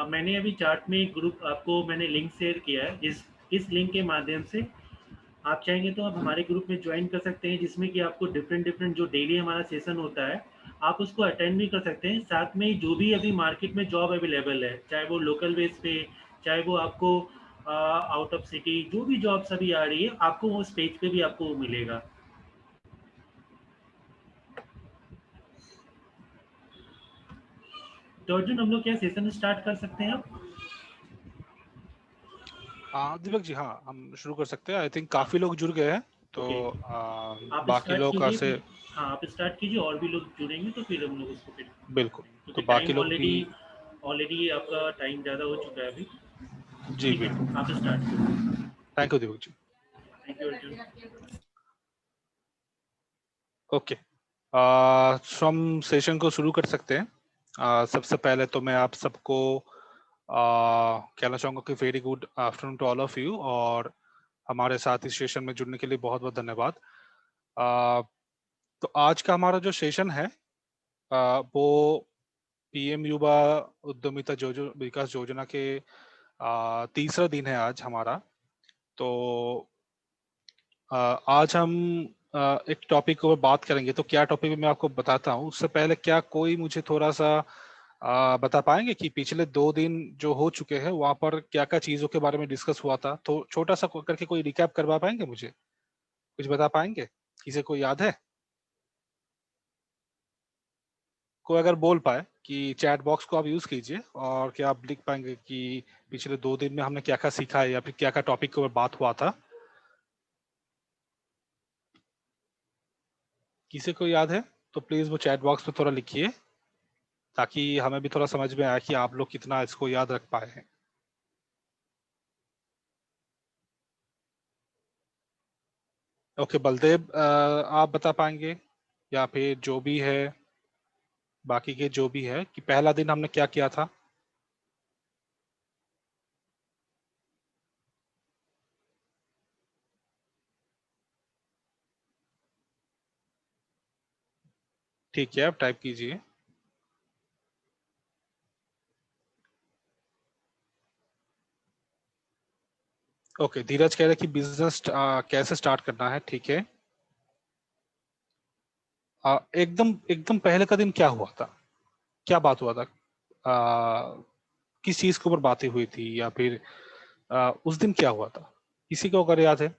मैंने अभी चार्ट में एक ग्रुप आपको मैंने लिंक शेयर किया है। इस लिंक के माध्यम से आप चाहेंगे तो आप हमारे ग्रुप में ज्वाइन कर सकते हैं, जिसमें कि आपको डिफरेंट डिफरेंट जो डेली हमारा सेशन होता है आप उसको अटेंड भी कर सकते हैं। साथ में जो भी अभी मार्केट में जॉब अवेलेबल है, चाहे वो लोकल बेस पे, चाहे वो आपको आउट ऑफ सिटी, जो भी जॉब्स अभी आ रही है आपको वो उस पेज पे भी आपको वो मिलेगा। तो अर्जुन, हम लोग क्या सेशन स्टार्ट कर सकते हैं अब? हाँ दीपक जी, हाँ हम शुरू कर सकते हैं। आई थिंक हाँ, काफी लोग जुड़ गए हैं, तो ओके। आप बाकी स्टार्ट लोग का कीजिए से फिर। हाँ, आप स्टार्ट कीजिए, और भी लोग जुड़ेंगे तो फिर हम लोग उसको फिर बिल्कुल, करेंगे, तो क्योंकि बाकी टाइम लोग भी। ऑलरेडी ऑलरेडी आपका टाइम ज़्यादा हो चुका है अभी। जी ठीक बिल्कुल। है, आप स्टार्ट कीजिए। Thank you Deepak ji. Thank you Arjun. Okay, हम सेशन को शुरू कर सकते हैं। सबसे पहले तो मैं आप सबको कहना चाहूँगा कि very good afternoon to all of you, और हमारे साथ इस सेशन में जुड़ने के लिए बहुत बहुत धन्यवाद। तो आज का हमारा जो सेशन है वो पीएम युवा उद्यमिता विकास योजना के तीसरा दिन है आज हमारा। तो आज हम एक टॉपिक पर बात करेंगे। तो क्या टॉपिक मैं आपको बताता हूँ, उससे पहले क्या कोई मुझे थोड़ा सा बता पाएंगे कि पिछले 2 दिन जो हो चुके हैं वहां पर क्या क्या चीजों के बारे में डिस्कस हुआ था? तो छोटा सा करके कोई रिकैप करवा पाएंगे मुझे? कुछ बता पाएंगे? किसी को याद है? कोई अगर बोल पाए कि चैट बॉक्स को आप यूज कीजिए, और क्या आप लिख पाएंगे कि पिछले 2 दिन में हमने क्या क्या सीखा है या फिर क्या क्या टॉपिक के ऊपर बात हुआ था? किसी को याद है तो प्लीज वो चैट बॉक्स में थोड़ा लिखिए, ताकि हमें भी थोड़ा समझ में आए कि आप लोग कितना इसको याद रख पाए हैं। ओके बलदेव, आप बता पाएंगे या फिर जो भी है, बाकी के जो भी है, कि पहला दिन हमने क्या किया था? ठीक है, आप टाइप कीजिए। ओके, धीरज कह रहे कि बिजनेस कैसे स्टार्ट करना है। ठीक है, एकदम एकदम पहले का दिन क्या हुआ था? क्या बात हुआ था? किस चीज के ऊपर बातें हुई थी, या फिर उस दिन क्या हुआ था? किसी को अगर याद है?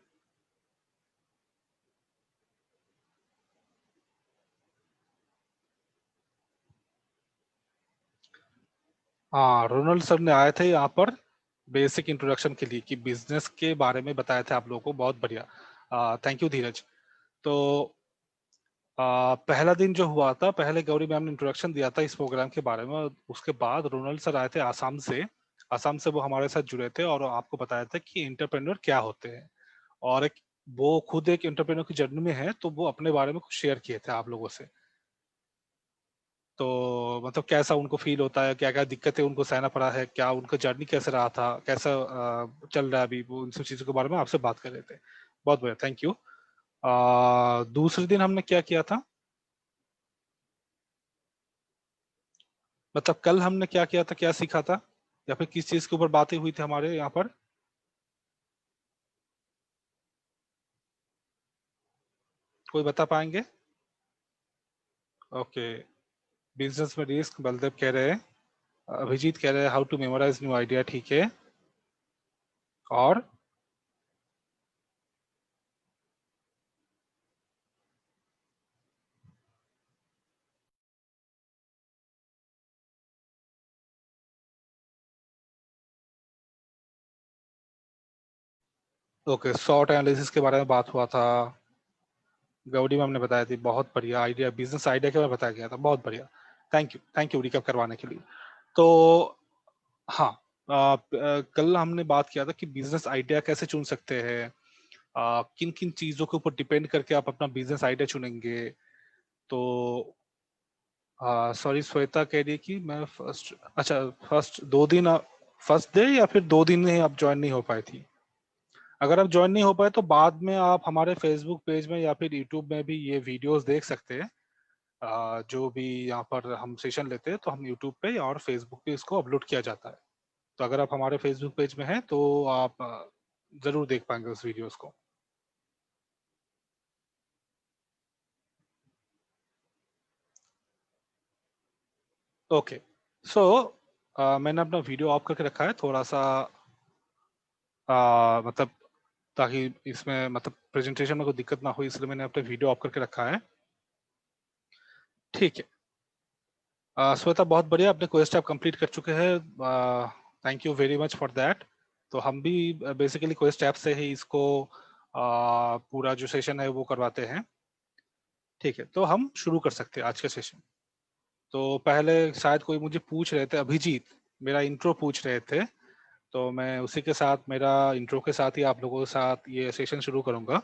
हाँ, रोनाल्ड सर ने आए थे यहाँ पर बेसिक इंट्रोडक्शन के लिए, कि बिजनेस के बारे में बताया था आप लोगों को। बहुत बढ़िया, थैंक यू धीरज। तो पहला दिन जो हुआ था, पहले गौरी मैम ने इंट्रोडक्शन दिया था इस प्रोग्राम के बारे में, और उसके बाद रोनाल्ड सर आए थे आसाम से। आसाम से वो हमारे साथ जुड़े थे और आपको बताया था कि एंटरप्रेन्योर क्या होते हैं, और एक वो खुद एक एंटरप्रेन्योर की जर्नी में है, तो वो अपने बारे में कुछ शेयर किए थे आप लोगों से। तो मतलब कैसा उनको फील होता है, क्या क्या दिक्कतें उनको सहना पड़ा है, क्या उनका जर्नी कैसे रहा था, कैसा चल रहा है अभी, वो उन सब चीजों के बारे में आपसे बात कर रहे थे। बहुत बढ़िया, थैंक यू। दूसरे दिन हमने क्या किया था? मतलब कल हमने क्या किया था, क्या सीखा था, या फिर किस चीज के ऊपर बातें हुई थी हमारे यहाँ पर? कोई बता पाएंगे? ओके, बिजनेस में रिस्क बलदेव कह रहे हैं। अभिजीत कह रहे हैं how to memorise new idea. ठीक है, और ओके, शॉर्ट एनालिसिस के बारे में बात हुआ था। गौरी मैम ने बताया थी, बहुत बढ़िया आइडिया, बिजनेस आइडिया के बारे में बताया गया था। बहुत बढ़िया, थैंक यू रिकैप करवाने के लिए। तो हाँ, कल हमने बात किया था कि बिजनेस आइडिया कैसे चुन सकते हैं, किन किन चीजों के ऊपर डिपेंड करके आप अपना बिजनेस आइडिया चुनेंगे। तो सॉरी, श्वेता कह रही है कि मैं फर्स्ट, अच्छा फर्स्ट 2 दिन, फर्स्ट डे या फिर 2 दिन में आप ज्वाइन नहीं हो पाई थी? अगर आप ज्वाइन नहीं हो पाए तो बाद में आप हमारे फेसबुक पेज में या फिर यूट्यूब में भी ये वीडियोस देख सकते हैं। जो भी यहाँ पर हम सेशन लेते हैं तो हम यूट्यूब पे और फेसबुक पे इसको अपलोड किया जाता है। तो अगर आप हमारे फेसबुक पेज में हैं तो आप जरूर देख पाएंगे उस वीडियोस को। ओके, सो मैंने अपना वीडियो ऑफ करके रखा है थोड़ा सा, मतलब ताकि इसमें मतलब प्रेजेंटेशन में कोई दिक्कत ना हो, इसलिए मैंने अपने वीडियो ऑफ करके रखा है। ठीक है, श्वेता बहुत बढ़िया, अपने क्वेस्ट आप कंप्लीट कर चुके हैं, thank you very much for that. तो हम भी बेसिकली क्वेस्ट ऐप से ही इसको पूरा जो सेशन है वो करवाते हैं। ठीक है, तो हम शुरू कर सकते हैं आज का सेशन। तो पहले शायद कोई मुझे पूछ रहे थे, अभिजीत मेरा इंट्रो पूछ रहे थे, तो मैं उसी के साथ, मेरा इंट्रो के साथ ही आप लोगों के साथ ये सेशन शुरू करूंगा।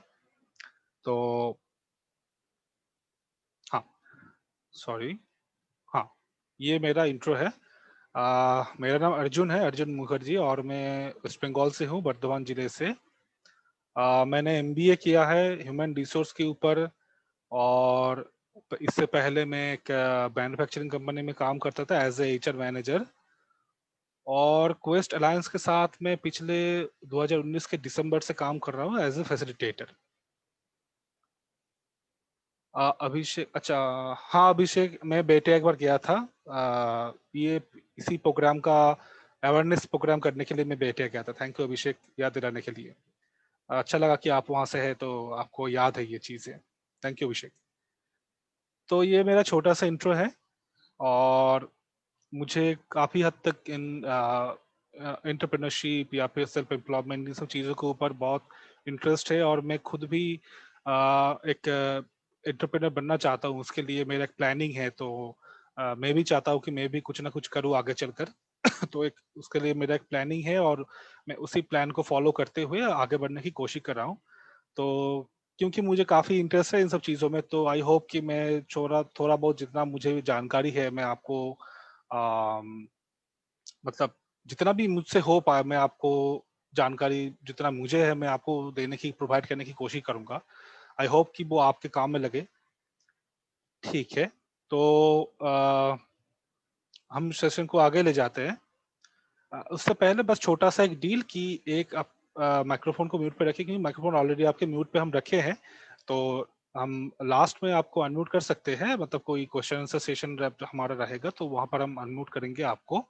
तो हाँ, सॉरी, हाँ, ये मेरा इंट्रो है। मेरा नाम अर्जुन है, अर्जुन मुखर्जी, और मैं वेस्ट बंगाल से हूँ, बर्धमान जिले से। मैंने एमबीए किया है ह्यूमन रिसोर्स के ऊपर, और इससे पहले मैं एक मैन्युफैक्चरिंग कंपनी में काम करता था एज ए एचआर मैनेजर। और क्वेस्ट अलायंस के साथ मैं पिछले 2019 के दिसंबर से काम कर रहा हूँ एज ए फैसिलिटेटर। अभिषेक, अच्छा, हाँ अभिषेक, मैं बेटे एक बार गया था, ये इसी प्रोग्राम का अवेयरनेस प्रोग्राम करने के लिए मैं बेटे गया था। थैंक यू अभिषेक, याद दिलाने के लिए। अच्छा लगा कि आप वहाँ से हैं तो आपको याद है ये चीज़ें। थैंक यू अभिषेक। तो ये मेरा छोटा सा इंट्रो है, और मुझे काफ़ी हद तक इन एंटरप्रेन्योरशिप या फिर सेल्फ एम्प्लॉयमेंट, इन सब चीज़ों के ऊपर बहुत इंटरेस्ट है, और मैं खुद भी एक एंटरप्रेन्योर बनना चाहता हूँ। उसके लिए मेरा एक प्लानिंग है, तो मैं भी चाहता हूँ कि मैं भी कुछ ना कुछ करूँ आगे चलकर। तो एक उसके लिए मेरा एक प्लानिंग है, और मैं उसी प्लान को फॉलो करते हुए आगे बढ़ने की कोशिश कर रहा हूँ। तो क्योंकि मुझे काफ़ी इंटरेस्ट है इन सब चीज़ों में, तो आई होप कि मैं थोड़ा थोड़ा बहुत जितना मुझे जानकारी है मैं आपको मतलब जितना भी मुझसे हो पाए मैं आपको जानकारी, जितना मुझे है मैं आपको देने की, प्रोवाइड करने की कोशिश करूंगा। आई होप कि वो आपके काम में लगे। ठीक है, तो हम सेशन को आगे ले जाते हैं। उससे पहले बस छोटा सा एक डील कि एक आप माइक्रोफोन को म्यूट पे रखें, क्योंकि माइक्रोफोन ऑलरेडी आपके म्यूट पे हम रखे हैं। तो हम लास्ट में आपको अनम्यूट कर सकते हैं, मतलब कोई क्वेश्चन आंसर सेशन हमारा रहेगा तो वहां पर हम अनम्यूट करेंगे आपको।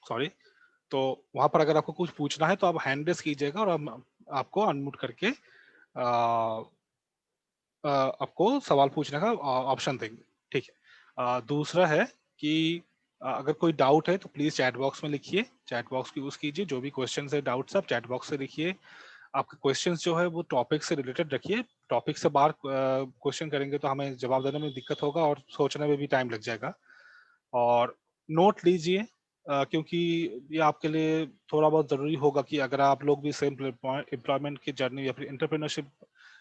सॉरी। तो वहां पर अगर आपको कुछ पूछना है तो आप हैंड रेस कीजिएगा, और हम आपको अनम्यूट करके आपको सवाल पूछने का ऑप्शन देंगे। ठीक है, दूसरा है कि अगर कोई डाउट है तो प्लीज चैट बॉक्स में लिखिए, चैट बॉक्स की यूज कीजिए। जो भी क्वेश्चन है, डाउट्स, आप चैट बॉक्स से लिखिए। आपके क्वेश्चंस जो है वो टॉपिक से रिलेटेड रखिए। टॉपिक से बाहर क्वेश्चन करेंगे तो हमें जवाब देने में दिक्कत होगा और सोचने में भी टाइम लग जाएगा। और नोट लीजिए, क्योंकि ये आपके लिए थोड़ा बहुत ज़रूरी होगा कि अगर आप लोग भी सेम एम्प्लॉयमेंट की जर्नी या फिर एंटरप्रेन्योरशिप,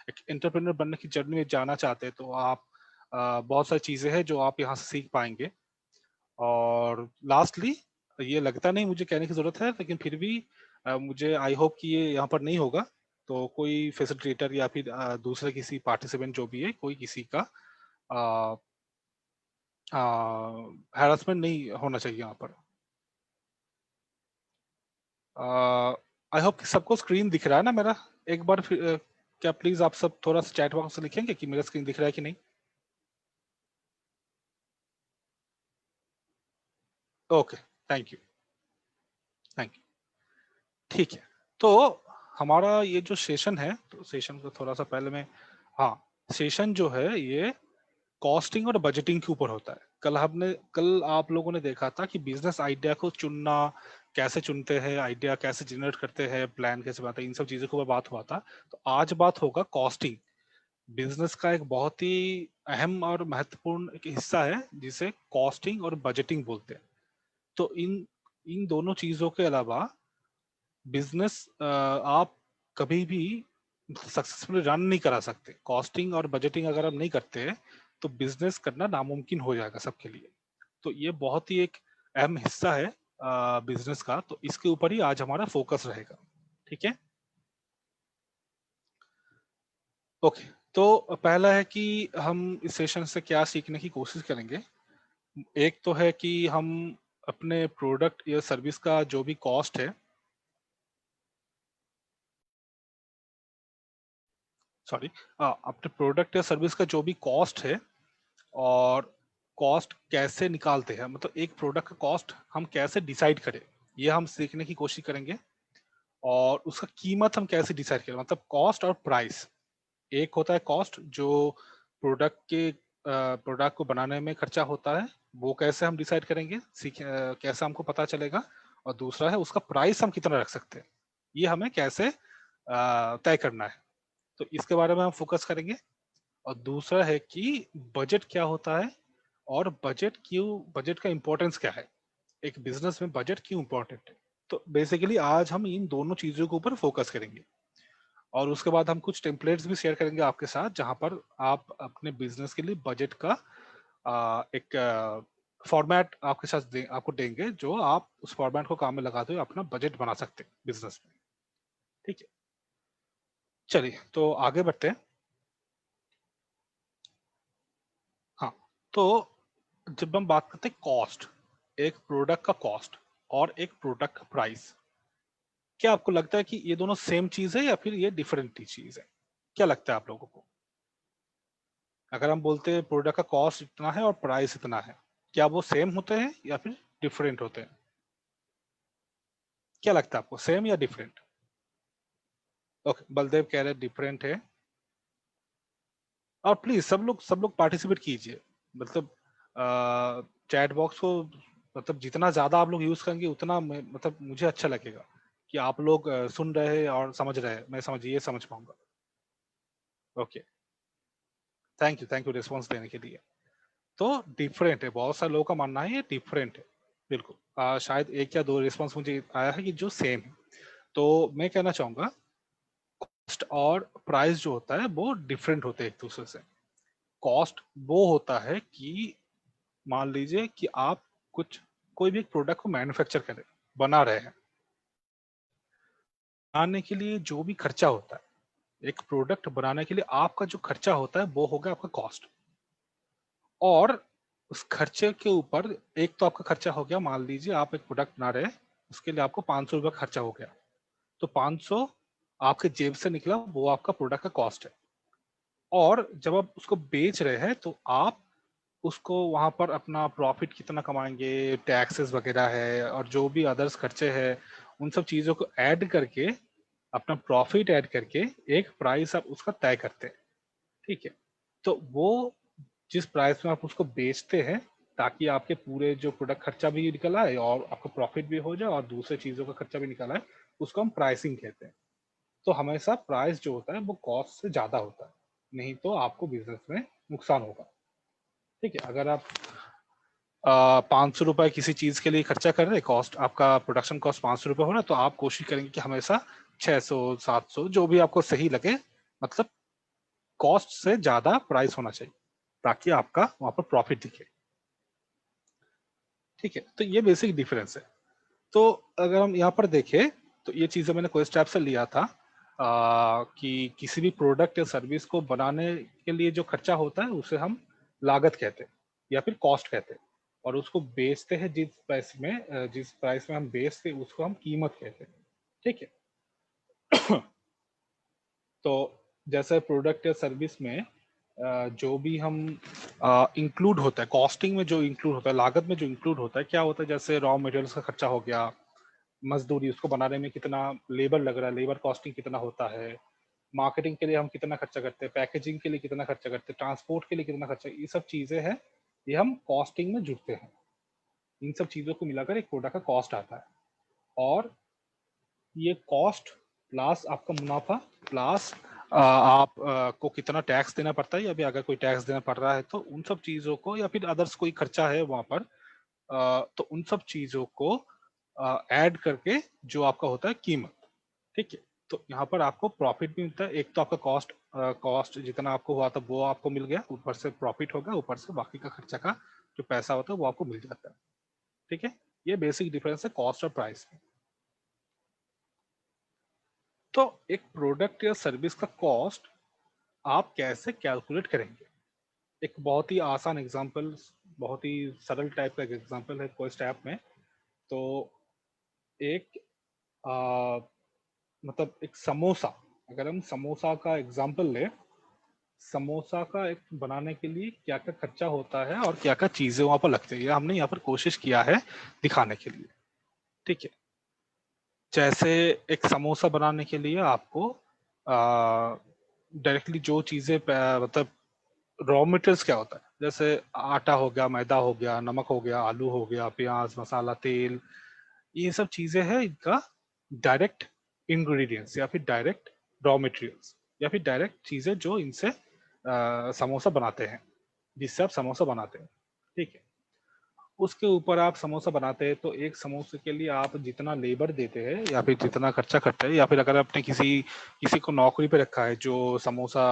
एक एंटरप्रेन्योर बनने की जर्नी में जाना चाहते हैं, तो आप बहुत सारी चीज़ें हैं जो आप यहाँ से सीख पाएंगे। और लास्टली, ये लगता नहीं मुझे कहने की ज़रूरत है, लेकिन फिर भी मुझे आई होप कि ये यहाँ पर नहीं होगा। तो कोई फैसिलिटेटर या फिर दूसरे किसी पार्टिसिपेंट जो भी है, कोई किसी का हैरेसमेंट नहीं होना चाहिए यहाँ पर। आई होप कि सबको स्क्रीन दिख रहा है ना मेरा। एक बार फिर क्या प्लीज आप सब थोड़ा सा चैट बॉक्स से लिखेंगे कि मेरा स्क्रीन दिख रहा है कि नहीं। Okay, thank you, thank you. ठीक है, तो हमारा ये जो सेशन है, तो सेशन को थोड़ा सा पहले मैं, हाँ, सेशन जो है ये कॉस्टिंग और बजटिंग के ऊपर होता है। कल आप लोगों ने देखा था कि बिजनेस आइडिया को चुनना, कैसे चुनते हैं, आइडिया कैसे जनरेट करते हैं, प्लान कैसे बनाते हैं, इन सब चीजों के ऊपर बात हुआ था। तो आज बात होगा कॉस्टिंग। बिजनेस का एक बहुत ही अहम और महत्वपूर्ण एक हिस्सा है जिसे कॉस्टिंग और बजटिंग बोलते हैं। तो इन इन दोनों चीजों के अलावा बिजनेस आप कभी भी सक्सेसफुली रन नहीं करा सकते। कॉस्टिंग और बजटिंग अगर आप नहीं करते हैं तो बिजनेस करना नामुमकिन हो जाएगा सबके लिए। तो ये बहुत ही एक अहम हिस्सा है बिजनेस का, तो इसके ऊपर ही आज हमारा फोकस रहेगा। ठीक है, ओके। तो पहला है कि हम इस सेशन से क्या सीखने की कोशिश करेंगे। एक तो है कि हम अपने प्रोडक्ट या सर्विस का जो भी कॉस्ट है, सॉरी, अपने प्रोडक्ट या सर्विस का जो भी कॉस्ट है, और कॉस्ट कैसे निकालते हैं, मतलब एक प्रोडक्ट का कॉस्ट हम कैसे डिसाइड करें, ये हम सीखने की कोशिश करेंगे। और उसका कीमत हम कैसे डिसाइड करें, मतलब कॉस्ट और प्राइस। एक होता है कॉस्ट जो प्रोडक्ट को बनाने में खर्चा होता है, वो कैसे हम डिसाइड करेंगे, कैसे हमको पता चलेगा। और दूसरा है उसका प्राइस हम कितना रख सकते हैं, ये हमें कैसे तय करना है, तो इसके बारे में हम फोकस करेंगे। और दूसरा है कि बजट क्या होता है, और बजट का इम्पोर्टेंस क्या है, एक बिजनेस में बजट क्यों इम्पोर्टेंट है। तो बेसिकली आज हम इन दोनों चीजों के ऊपर फोकस करेंगे। और उसके बाद हम कुछ टेम्पलेट्स भी शेयर करेंगे आपके साथ, जहां पर आप अपने बिजनेस के लिए बजट का एक फॉर्मेट आपको देंगे, जो आप उस फॉर्मेट को काम में लगाते हुए अपना बजट बना सकते हैं बिजनेस में। ठीक है, चलिए तो आगे बढ़ते हैं। हाँ, तो जब हम बात करते हैं कॉस्ट, एक प्रोडक्ट का कॉस्ट और एक प्रोडक्ट का प्राइस, क्या आपको लगता है कि ये दोनों सेम चीज है या फिर ये डिफरेंट चीज है? क्या लगता है आप लोगों को? अगर हम बोलते हैं प्रोडक्ट का कॉस्ट इतना है और प्राइस इतना है, क्या वो सेम होते हैं या फिर डिफरेंट होते हैं? क्या लगता है आपको, सेम या डिफरेंट? ओके, बलदेव कह रहे हैं डिफरेंट है। और प्लीज सब लोग पार्टिसिपेट कीजिए, मतलब चैट बॉक्स को, मतलब जितना ज्यादा आप लोग यूज करेंगे उतना मतलब मुझे अच्छा लगेगा कि आप लोग सुन रहे हैं और समझ रहे हैं, मैं समझ पाऊंगा। ओके, थैंक यू रिस्पॉन्स देने के लिए। तो डिफरेंट है, बहुत सारे लोगों का मानना है ये डिफरेंट है। बिल्कुल, शायद एक या दो रिस्पॉन्स मुझे आया है कि जो सेम है। तो मैं कहना चाहूंगा कॉस्ट और प्राइस जो होता है वो डिफरेंट होते हैं एक दूसरे से। कॉस्ट वो होता है कि मान लीजिए कि आप कोई भी एक प्रोडक्ट को मैन्युफैक्चर करें, बना रहे हैं, बनाने के लिए जो भी खर्चा होता है, एक प्रोडक्ट बनाने के लिए आपका जो खर्चा होता है वो होगा आपका कॉस्ट। और उस खर्चे के ऊपर एक तो आपका खर्चा हो गया, मान लीजिए आप एक प्रोडक्ट बना रहे हैं, उसके लिए आपको 500 रुपये खर्चा हो गया, तो 500 आपके जेब से निकला, वो आपका प्रोडक्ट का कॉस्ट है। और जब आप उसको बेच रहे हैं तो आप उसको वहां पर अपना प्रॉफिट कितना कमाएंगे, टैक्सेस वगैरह है और जो भी अदर्स खर्चे हैं, उन सब चीजों को ऐड करके, अपना प्रॉफिट ऐड करके एक प्राइस आप उसका तय करते हैं। ठीक है, तो वो जिस प्राइस में आप उसको बेचते हैं, ताकि आपके पूरे जो प्रोडक्ट खर्चा भी निकल आए और आपका प्रॉफिट भी हो जाए और दूसरे चीजों का खर्चा भी निकल आए, उसको हम प्राइसिंग कहते हैं। तो हमेशा प्राइस जो होता है वो कॉस्ट से ज्यादा होता है, नहीं तो आपको बिजनेस में नुकसान होगा। ठीक है, अगर आप 500 रुपए किसी चीज के लिए खर्चा कर रहे हैं, कॉस्ट आपका प्रोडक्शन कॉस्ट 500 रुपए हो रहा है, तो आप कोशिश करेंगे कि हमेशा 600 700 जो भी आपको सही लगे, मतलब कॉस्ट से ज्यादा प्राइस होना चाहिए, ताकि आपका वहां पर प्रॉफिट दिखे। ठीक है, तो ये बेसिक डिफरेंस है। तो अगर हम यहाँ पर देखें, तो ये चीजें मैंने कोई स्टेप से लिया था, कि किसी भी प्रोडक्ट या सर्विस को बनाने के लिए जो खर्चा होता है उसे हम लागत कहते हैं या फिर कॉस्ट कहते हैं। और उसको बेचते हैं जिस प्राइस में हम बेचते हैं उसको हम कीमत कहते हैं। ठीक है, तो जैसे प्रोडक्ट या सर्विस में जो भी हम इंक्लूड होता है, कॉस्टिंग में जो इंक्लूड होता है, लागत में जो इंक्लूड होता है, क्या होता है, जैसे रॉ मटेरियल्स का खर्चा हो गया, मजदूरी, उसको बनाने में कितना लेबर लग रहा है, लेबर कॉस्टिंग कितना होता है, मार्केटिंग के लिए हम कितना खर्चा करते हैं, पैकेजिंग के लिए कितना खर्चा करते हैं, ट्रांसपोर्ट के लिए कितना खर्चा, ये सब चीजें हैं, ये हम कॉस्टिंग में जुड़ते हैं। इन सब चीजों को मिलाकर एक प्रोडक्ट का कॉस्ट आता है। और ये कॉस्ट प्लस आपका मुनाफा प्लस आप को कितना टैक्स देना पड़ता है, या फिर अगर कोई टैक्स देना पड़ रहा है तो उन सब चीजों को, या फिर अदर्स कोई खर्चा है वहां पर, तो उन सब चीजों को ऐड करके जो आपका होता है कीमत। ठीक है, तो यहाँ पर आपको प्रॉफिट भी मिलता है। एक तो आपका कॉस्ट जितना आपको हुआ था वो आपको मिल गया, ऊपर से प्रॉफिट होगा, ऊपर से बाकी का खर्चा का जो पैसा होता है वो आपको मिल जाता है। ठीक है, ये बेसिक डिफरेंस है कॉस्ट और प्राइस में। तो एक प्रोडक्ट या सर्विस का कॉस्ट आप कैसे कैलकुलेट करेंगे। एक बहुत ही आसान एग्जांपल, बहुत ही सरल टाइप का एग्जांपल है कोस्ट ऐप में। तो एक आ, मतलब एक समोसा, अगर हम समोसा का एग्जांपल लें, समोसा का एक बनाने के लिए क्या क्या खर्चा होता है और क्या क्या चीजें वहां पर लगती है, ये हमने यहाँ पर कोशिश किया है दिखाने के लिए। ठीक है, जैसे एक समोसा बनाने के लिए आपको डायरेक्टली जो चीजें मतलब रॉ मटेरियल्स क्या होता है, जैसे आटा हो गया, मैदा हो गया, नमक हो गया, आलू हो गया, प्याज, मसाला, तेल, ये सब चीजें हैं इनका डायरेक्ट इंग्रेडिएंट्स या फिर डायरेक्ट रॉ मटेरियल्स या फिर डायरेक्ट चीजें जो इनसे समोसा बनाते हैं, जिससे आप समोसा बनाते हैं। ठीक है, उसके ऊपर आप समोसा बनाते हैं तो एक समोसे के लिए आप जितना लेबर देते हैं या फिर जितना खर्चा करते हैं, या फिर अगर आपने किसी किसी को नौकरी पे रखा है जो समोसा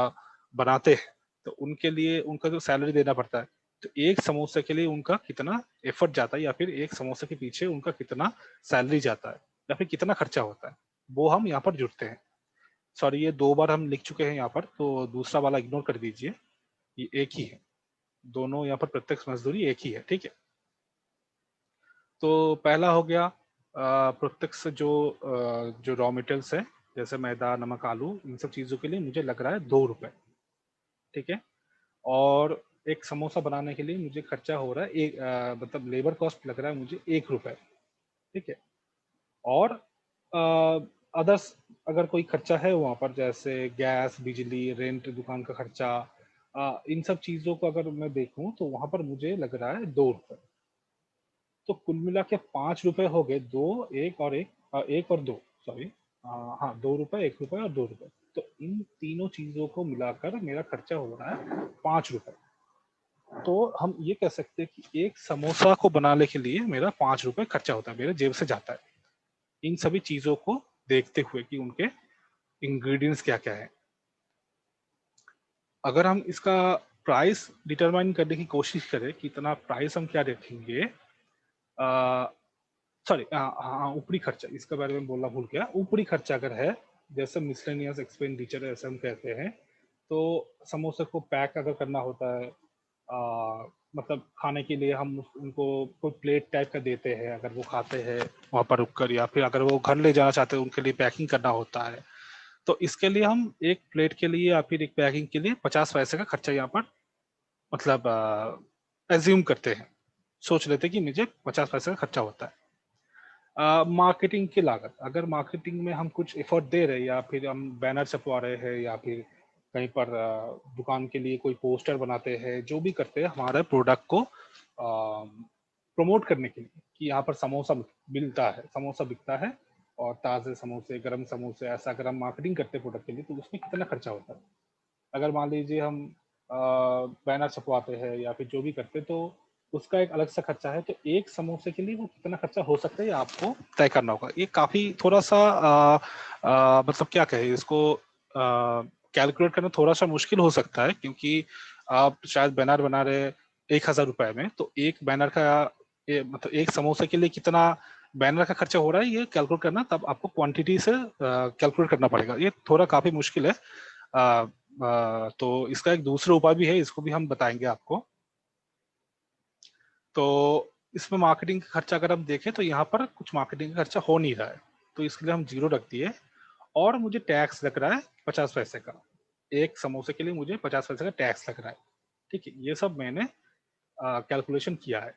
बनाते हैं, तो उनके लिए उनका जो सैलरी देना पड़ता है, तो एक समोसे के लिए उनका कितना एफर्ट जाता है या फिर एक समोसे के पीछे उनका कितना सैलरी जाता है या फिर कितना खर्चा होता है, वो हम यहाँ पर जुड़ते हैं। सॉरी, ये 2 बार हम लिख चुके हैं यहाँ पर, तो दूसरा वाला इग्नोर कर दीजिए, ये एक ही है, दोनों यहाँ पर प्रत्यक्ष मजदूरी एक ही है। ठीक है, तो पहला हो गया प्रत्यक्ष जो रॉ मटेरियल्स है, जैसे मैदा, नमक, आलू, इन सब चीजों के लिए मुझे लग रहा है 2 रुपए। ठीक है, और एक समोसा बनाने के लिए मुझे खर्चा हो रहा है एक मतलब लेबर कॉस्ट लग रहा है मुझे 1 रुपए। ठीक है, और अदर्स अगर कोई खर्चा है वहां पर, जैसे गैस, बिजली, रेंट, दुकान का खर्चा, इन सब चीजों को अगर मैं देखूं तो वहां पर मुझे लग रहा है 2 रुपए। तो कुल मिला के 5 रुपए हो गए, दो, एक और एक, एक और दो, सॉरी, हाँ, 2 रुपए, 1 रुपए और 2 रुपए। तो इन तीनों चीजों को मिलाकर मेरा खर्चा हो रहा है 5 रुपए। तो हम ये कह सकते हैं कि एक समोसा को बनाने के लिए मेरा 5 रुपए खर्चा होता है, मेरे जेब से जाता है, इन सभी चीजों को देखते हुए कि उनके इंग्रेडिएंट्स क्या क्या है। अगर हम इसका प्राइस डिटरमाइन करने की कोशिश करें कि इतना प्राइस हम क्या रखेंगे, सॉरी, हाँ हाँ, ऊपरी खर्चा, इसके बारे में बोलना भूल गया। ऊपरी खर्चा अगर है, जैसे मिसलेनियस एक्सपेंडिचर ऐसे हम कहते हैं, तो समोसे को पैक अगर करना होता है, मतलब खाने के लिए हम उनको कोई प्लेट टाइप का देते हैं, अगर वो खाते हैं वहां पर रुककर, या फिर अगर वो घर ले जाना चाहते हैं उनके लिए पैकिंग करना होता है, तो इसके लिए हम एक प्लेट के लिए या फिर एक पैकिंग के लिए 50 पैसे का खर्चा यहाँ पर मतलब एज्यूम करते हैं, सोच लेते हैं कि मुझे 50 पैसे का खर्चा होता है। मार्केटिंग की लागत, अगर मार्केटिंग में हम कुछ एफर्ट दे रहे हैं या फिर हम बैनर छपवा रहे हैं या फिर कहीं पर दुकान के लिए कोई पोस्टर बनाते हैं, जो भी करते हैं हमारे प्रोडक्ट को प्रमोट करने के लिए कि यहाँ पर समोसा मिलता है, समोसा बिकता है, और ताज़े समोसे, गरम समोसे, ऐसा अगर हम मार्केटिंग करते हैं प्रोडक्ट के लिए, तो उसमें कितना खर्चा होता है। अगर मान लीजिए हम बैनर छपवाते हैं या फिर जो भी करते हैं, तो उसका एक अलग सा खर्चा है, तो एक समोसे के लिए वो कितना खर्चा हो सकता है ये आपको तय करना होगा। ये काफी थोड़ा सा मतलब क्या कहे इसको, कैलकुलेट करना थोड़ा सा मुश्किल हो सकता है, क्योंकि आप शायद बैनर बना रहे 1,000 रुपए में, तो एक बैनर का मतलब एक समोसे के लिए कितना बैनर का खर्चा हो रहा है, ये कैलकुलेट करना तब आपको क्वांटिटी से कैलकुलेट करना पड़ेगा, ये थोड़ा काफी मुश्किल है। तो इसका एक दूसरा उपाय भी है, इसको भी हम बताएंगे आपको। तो इसमें मार्केटिंग का खर्चा अगर हम देखें तो यहाँ पर कुछ मार्केटिंग का खर्चा हो नहीं रहा है, तो इसके लिए हम 0 रख दिए। और मुझे टैक्स लग रहा है 50 पैसे का, एक समोसे के लिए मुझे 50 पैसे का टैक्स लग रहा है। ठीक है, ये सब मैंने कैलकुलेशन किया है।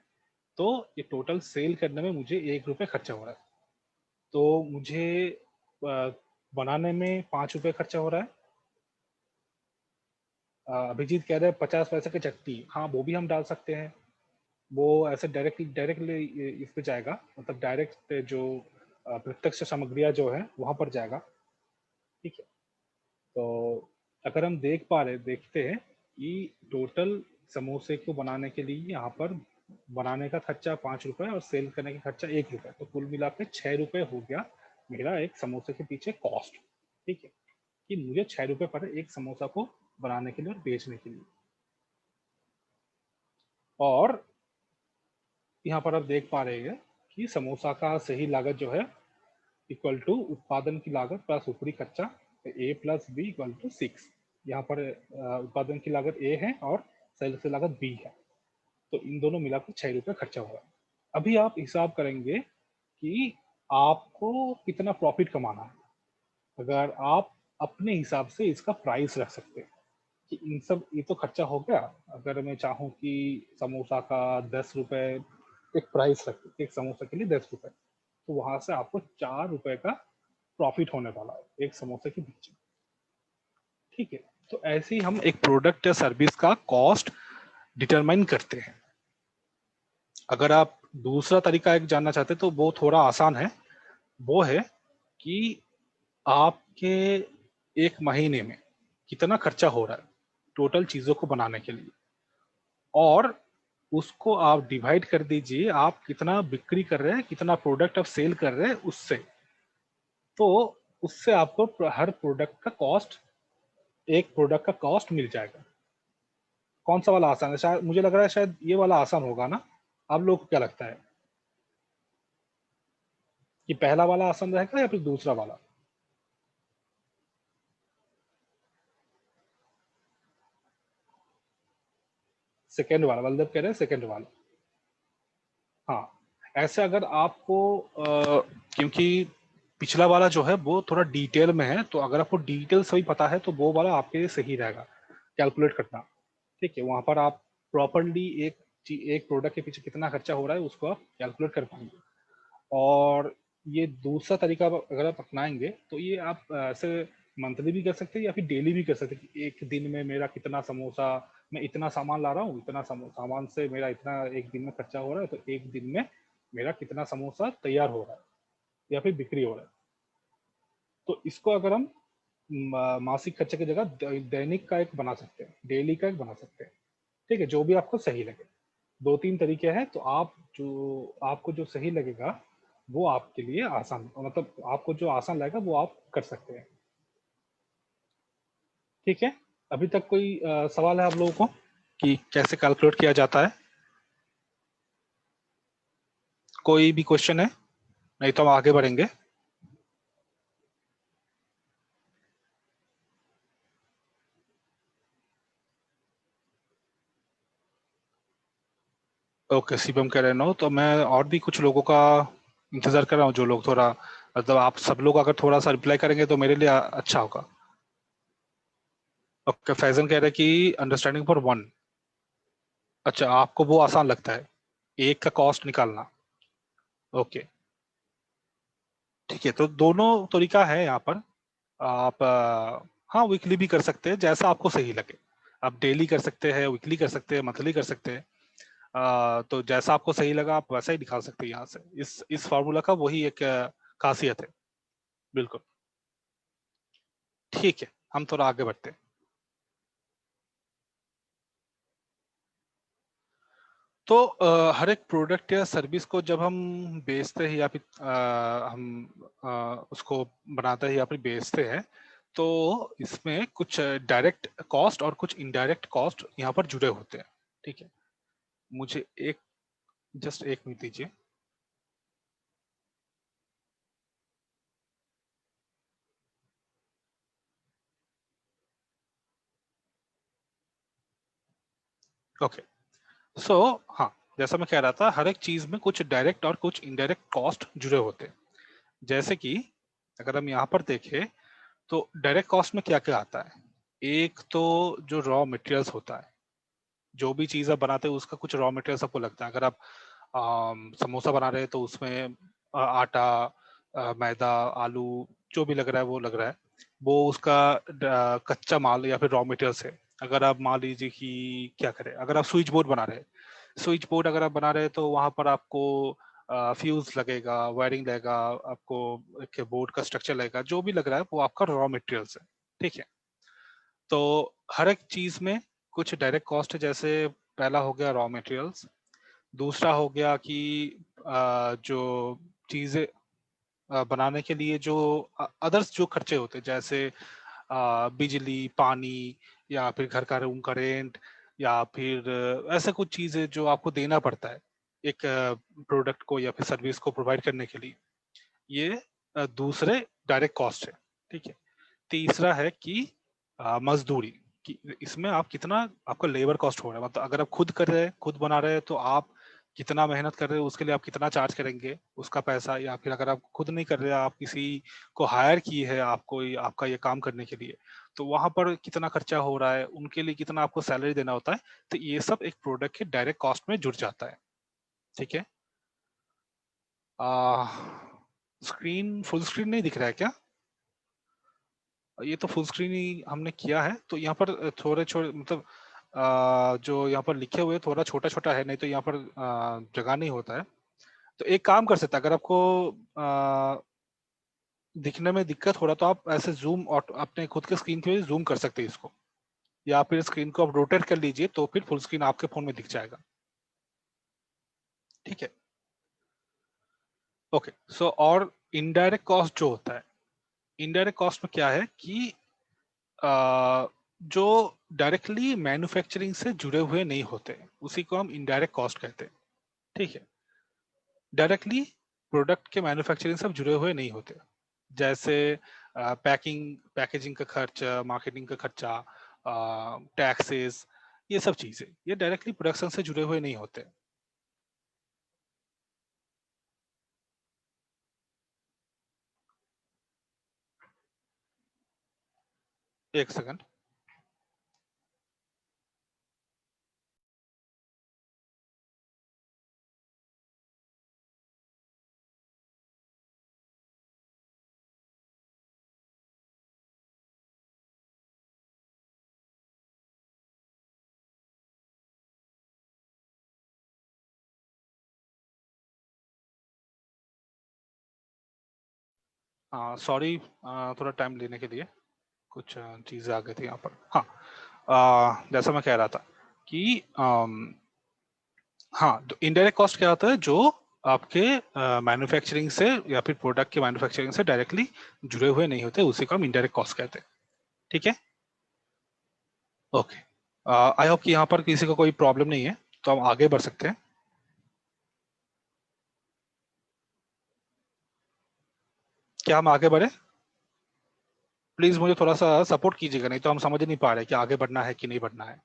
तो ये टोटल सेल करने में मुझे 1 रुपये खर्चा हो रहा है। तो मुझे बनाने में 5 रुपये खर्चा हो रहा है। अभिजीत कह रहे हैं 50 पैसे की चटनी, हाँ वो भी हम डाल सकते हैं, वो ऐसे डायरेक्टली इस पे जाएगा, मतलब डायरेक्ट जो प्रत्यक्ष सामग्रियां जो है वहां पर जाएगा। ठीक है, तो अगर हम देखते हैं कि टोटल समोसे को बनाने के लिए यहाँ पर बनाने का खर्चा 5 रुपए और सेल करने का खर्चा 1 रुपए, तो कुल मिला के 6 रुपए हो गया मेरा एक समोसे के पीछे कॉस्ट। ठीक है, कि मुझे 6 रुपए पड़े एक समोसा को बनाने के लिए और बेचने के लिए। और यहाँ पर आप देख पा रहे हैं कि समोसा का सही लागत जो है इक्वल टू उत्पादन की लागत प्लस ऊपरी खर्चा, ए प्लस बी इक्वल टू 6। यहाँ पर उत्पादन की लागत ए है और सेल की लागत बी है, तो इन दोनों मिलाकर 6 रुपये खर्चा हुआ है। अभी आप हिसाब करेंगे कि आपको कितना प्रॉफिट कमाना है। अगर आप अपने हिसाब से इसका प्राइस रख सकते हैं कि इन सब, ये तो खर्चा हो गया। अगर मैं चाहूँ कि समोसा का 10 रुपए एक प्राइस रख, एक समोसा के लिए 10 रुपए, तो वहां से आपको 4 रुपए का प्रॉफिट होने वाला है एक समोसे के पीछे। ठीक है, तो ऐसे ही हम एक प्रोडक्ट या सर्विस का कॉस्ट डिटरमाइन करते हैं। अगर आप दूसरा तरीका एक जानना चाहते हैं तो वो थोड़ा आसान है। वो है कि आपके एक महीने में कितना खर्चा हो रहा है टोटल चीजों को बनाने के लिए, और उसको आप डिवाइड कर दीजिए आप कितना बिक्री कर रहे हैं, कितना प्रोडक्ट आप सेल कर रहे हैं उससे। तो उससे आपको हर प्रोडक्ट का कॉस्ट, एक प्रोडक्ट का कॉस्ट मिल जाएगा। कौन सा वाला आसान है? शायद मुझे लग रहा है शायद ये वाला आसान होगा ना। आप लोग को क्या लगता है कि पहला वाला आसान रहेगा या फिर दूसरा वाला? सेकेंड वाला, मतलब कह रहे हैं सेकेंड वाला। हाँ, ऐसे अगर आपको क्योंकि पिछला वाला जो है वो थोड़ा डिटेल में है, तो अगर आपको डिटेल सही पता है तो वो वाला आपके लिए सही रहेगा कैलकुलेट करना। ठीक है, वहां पर आप प्रॉपरली एक प्रोडक्ट के पीछे कितना खर्चा हो रहा है उसको आप कैलकुलेट कर पाएंगे। और ये दूसरा तरीका अगर आप अपनाएंगे तो ये आप ऐसे मंथली भी कर सकते हैं या फिर डेली भी कर सकते हैं कि एक दिन में मेरा कितना समोसा, मैं इतना सामान ला रहा हूँ, इतना सामान से मेरा इतना एक दिन में खर्चा हो रहा है, तो एक दिन में मेरा कितना समोसा तैयार हो रहा है या फिर बिक्री हो रहा है। तो इसको अगर हम मासिक खर्चे की जगह दैनिक का एक बना सकते हैं, डेली का एक बना सकते हैं। ठीक है, जो भी आपको सही लगे। दो तीन तरीके हैं, तो आप जो आपको जो सही लगेगा वो आपके लिए आसान, मतलब आपको जो आसान लगेगा वो आप कर सकते हैं। ठीक है, अभी तक कोई सवाल है आप लोगों को कि कैसे कैलकुलेट किया जाता है? कोई भी क्वेश्चन है? नहीं तो हम आगे बढ़ेंगे। ओके, शिवम कह रहे हो तो मैं और भी कुछ लोगों का इंतजार कर रहा हूँ, जो लोग थोड़ा, मतलब आप सब लोग अगर थोड़ा सा रिप्लाई करेंगे तो मेरे लिए अच्छा होगा। ओके, फैजन कह रहे हैं कि अंडरस्टैंडिंग फॉर वन। अच्छा, आपको वो आसान लगता है एक का कॉस्ट निकालना। ओके, ठीक है, तो दोनों तरीका है यहाँ पर। आप हाँ, वीकली भी कर सकते हैं जैसा आपको सही लगे। आप डेली कर सकते हैं, वीकली कर सकते हैं, मंथली कर सकते हैं। तो जैसा आपको सही लगा आप वैसा ही निकाल सकते हैं यहाँ से। इस फार्मूला का वही एक खासियत है। बिल्कुल। ठीक है, हम थोड़ा आगे बढ़ते हैं। तो हर एक प्रोडक्ट या सर्विस को जब हम बेचते हैं या फिर हम उसको बनाते हैं या फिर बेचते हैं, तो इसमें कुछ डायरेक्ट कॉस्ट और कुछ इनडायरेक्ट कॉस्ट यहाँ पर जुड़े होते हैं। ठीक है, मुझे एक जस्ट एक मिनट दीजिए। ओके, सो हाँ, जैसा मैं कह रहा था, हर एक चीज में कुछ डायरेक्ट और कुछ इनडायरेक्ट कॉस्ट जुड़े होते हैं। जैसे कि अगर हम यहाँ पर देखें तो डायरेक्ट कॉस्ट में क्या क्या आता है। एक तो जो रॉ मटेरियल्स होता है, जो भी चीज आप बनाते हैं उसका कुछ रॉ मटेरियल्स आपको लगता है। अगर आप समोसा बना रहे हैं तो उसमें आटा, मैदा, आलू, जो भी लग रहा है वो लग रहा है, वो उसका कच्चा माल या फिर रॉ मटेरियल्स है। अगर आप मान लीजिए कि क्या करें, अगर आप स्विच बोर्ड बना रहे हैं, स्विच बोर्ड अगर आप बना रहे हैं तो वहां पर आपको फ्यूज लगेगा, वायरिंग लगेगा, आपको एक बोर्ड का स्ट्रक्चर लगेगा, जो भी लग रहा है वो आपका रॉ मटेरियल्स है। ठीक है, तो हर एक चीज में कुछ डायरेक्ट कॉस्ट है। जैसे पहला हो गया रॉ मटेरियल्स, दूसरा हो गया कि जो चीजें बनाने के लिए जो अदर्स जो खर्चे होते हैं, जैसे बिजली, पानी, या फिर घर का रूम का रेंट, या फिर ऐसा कुछ चीजें जो आपको देना पड़ता है एक प्रोडक्ट को या फिर सर्विस को प्रोवाइड करने के लिए। ये दूसरे डायरेक्ट कॉस्ट है। ठीक है, तीसरा है कि मजदूरी कि इसमें आप कितना आपका लेबर कॉस्ट हो रहा है, मतलब अगर आप खुद कर रहे हैं, खुद बना रहे हैं, तो आप कितना मेहनत कर रहे हैं, उसके लिए आप कितना चार्ज करेंगे उसका पैसा, या फिर अगर आप खुद नहीं कर रहे हैं, आप किसी को हायर की है आपको आपका ये काम करने के लिए, तो वहां पर कितना खर्चा हो रहा है, उनके लिए कितना आपको सैलरी देना होता है। तो ये सब एक प्रोडक्ट के डायरेक्ट कॉस्ट में जुड़ जाता है। ठीक है। स्क्रीन फुल स्क्रीन नहीं दिख रहा है क्या? ये तो फुल स्क्रीन ही हमने किया है, तो यहाँ पर थोड़े छोटे मतलब जो यहाँ पर लिखे हुए थोड़ा छोटा छोटा है, नहीं तो यहाँ पर जगह नहीं होता है। तो एक काम कर सकते हैं, अगर आपको दिखने में दिक्कत हो रहा तो आप ऐसे जूम अपने खुद के स्क्रीन पे जूम कर सकते हैं इसको, या फिर स्क्रीन को आप रोटेट कर लीजिए तो फिर फुल स्क्रीन आपके फोन में दिख जाएगा। ठीक है। ओके, सो और इनडायरेक्ट कॉस्ट जो होता है, इनडायरेक्ट कॉस्ट में क्या है कि जो डायरेक्टली मैन्युफैक्चरिंग से जुड़े हुए नहीं होते, उसी को हम इनडायरेक्ट कॉस्ट कहते हैं। ठीक है। डायरेक्टली प्रोडक्ट के मैन्युफैक्चरिंग से जुड़े हुए नहीं होते, जैसे पैकेजिंग का खर्चा, मार्केटिंग का खर्चा, टैक्सेस, ये सब चीजें ये डायरेक्टली प्रोडक्शन से जुड़े हुए नहीं होते। एक सेकंड। सॉरी, थोड़ा टाइम लेने के लिए, कुछ चीजें आ गई थी यहाँ पर। हाँ, जैसा मैं कह रहा था कि हाँ, तो इनडायरेक्ट कॉस्ट क्या होता है, जो आपके मैन्युफैक्चरिंग से या फिर प्रोडक्ट के मैन्युफैक्चरिंग से डायरेक्टली जुड़े हुए नहीं होते, उसी को हम इनडायरेक्ट कॉस्ट कहते हैं। ठीक है। ओके, आई होप कि यहाँ पर किसी को कोई प्रॉब्लम नहीं है, तो हम आगे बढ़ सकते हैं। क्या हम आगे बढ़े? प्लीज मुझे थोड़ा सा सपोर्ट कीजिएगा, नहीं तो हम समझ नहीं पा रहे कि आगे बढ़ना है कि नहीं बढ़ना है।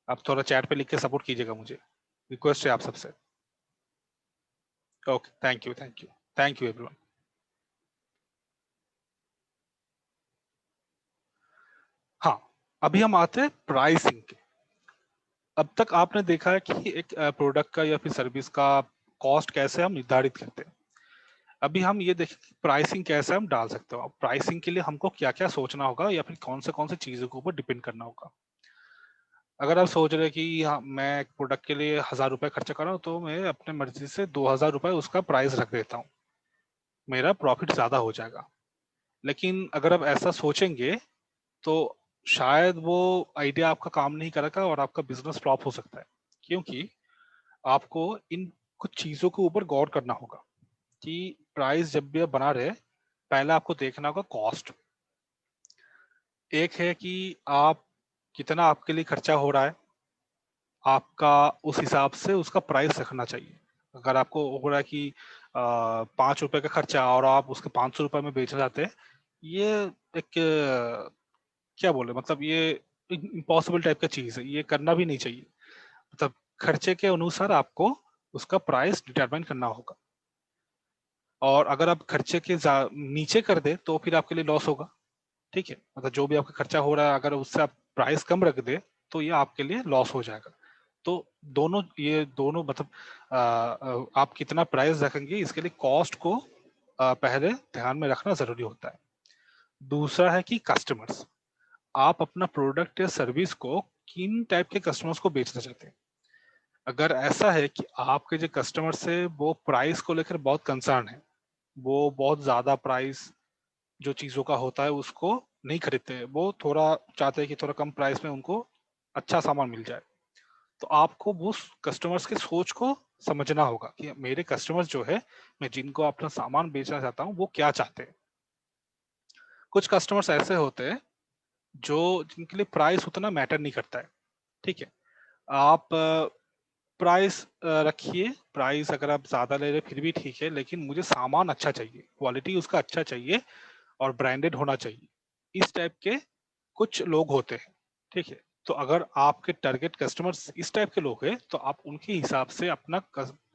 आप थोड़ा चैट पे लिख के सपोर्ट कीजिएगा मुझे, रिक्वेस्ट है आप सबसे। Okay, thank you, thank you, thank you everyone. हाँ, अभी हम आते हैं प्राइसिंग के। अब तक आपने देखा है कि एक प्रोडक्ट का या फिर सर्विस का कॉस्ट कैसे हम निर्धारित करते हैं। अभी हम ये देखें कि प्राइसिंग कैसे हम डाल सकते हो। अब प्राइसिंग के लिए हमको क्या क्या सोचना होगा, या फिर कौन से चीजों के ऊपर डिपेंड करना होगा। अगर आप सोच रहे हैं कि हाँ, मैं एक प्रोडक्ट के लिए 1,000 रुपए खर्चा कर रहा हूँ, तो मैं अपने मर्जी से 2,000 रुपए उसका प्राइस रख देता हूँ, मेरा प्रॉफिट ज्यादा हो जाएगा। लेकिन अगर आप ऐसा सोचेंगे तो शायद वो आइडिया आपका काम नहीं करेगा और आपका बिजनेस फ्लॉप हो सकता है, क्योंकि आपको इन कुछ चीजों के ऊपर गौर करना होगा कि प्राइस जब भी आप बना रहे, पहले आपको देखना होगा कॉस्ट। एक है कि आप कितना आपके लिए खर्चा हो रहा है, आपका उस हिसाब से उसका प्राइस रखना चाहिए। अगर आपको हो रहा है कि 5 रुपए का खर्चा और आप उसके 500 रुपए में बेचना चाहते हैं, ये एक क्या बोले, मतलब ये इम्पॉसिबल टाइप का चीज है, ये करना भी नहीं चाहिए। मतलब खर्चे के अनुसार आपको उसका प्राइस डिटरमाइन करना होगा, और अगर आप खर्चे के नीचे कर दे तो फिर आपके लिए लॉस होगा। ठीक है, मतलब जो भी आपका खर्चा हो रहा है, अगर उससे आप प्राइस कम रख दे तो ये आपके लिए लॉस हो जाएगा। तो ये दोनों मतलब आप कितना प्राइस रखेंगे, इसके लिए कॉस्ट को पहले ध्यान में रखना जरूरी होता है। दूसरा है कि कस्टमर्स, आप अपना प्रोडक्ट या सर्विस को किन टाइप के कस्टमर्स को बेचना चाहते हैं। अगर ऐसा है कि आपके जो कस्टमर्स है वो प्राइस को लेकर बहुत कंसर्न है, वो बहुत ज्यादा प्राइस जो चीजों का होता है उसको नहीं खरीदते हैं, वो थोड़ा चाहते हैं कि थोड़ा कम प्राइस में उनको अच्छा सामान मिल जाए, तो आपको वो कस्टमर्स के सोच को समझना होगा कि मेरे कस्टमर्स जो है, मैं जिनको अपना सामान बेचना चाहता हूँ, वो क्या चाहते हैं। कुछ कस्टमर्स ऐसे होते हैं जो जिनके लिए प्राइस उतना मैटर नहीं करता है। ठीक है, आप प्राइस रखिए, प्राइस अगर आप ज्यादा ले रहे फिर भी ठीक है, लेकिन मुझे सामान अच्छा चाहिए, क्वालिटी उसका अच्छा चाहिए और ब्रांडेड होना चाहिए। इस टाइप के कुछ लोग होते हैं, ठीक है। तो अगर आपके टारगेट कस्टमर्स इस टाइप के लोग हैं तो आप उनके हिसाब से अपना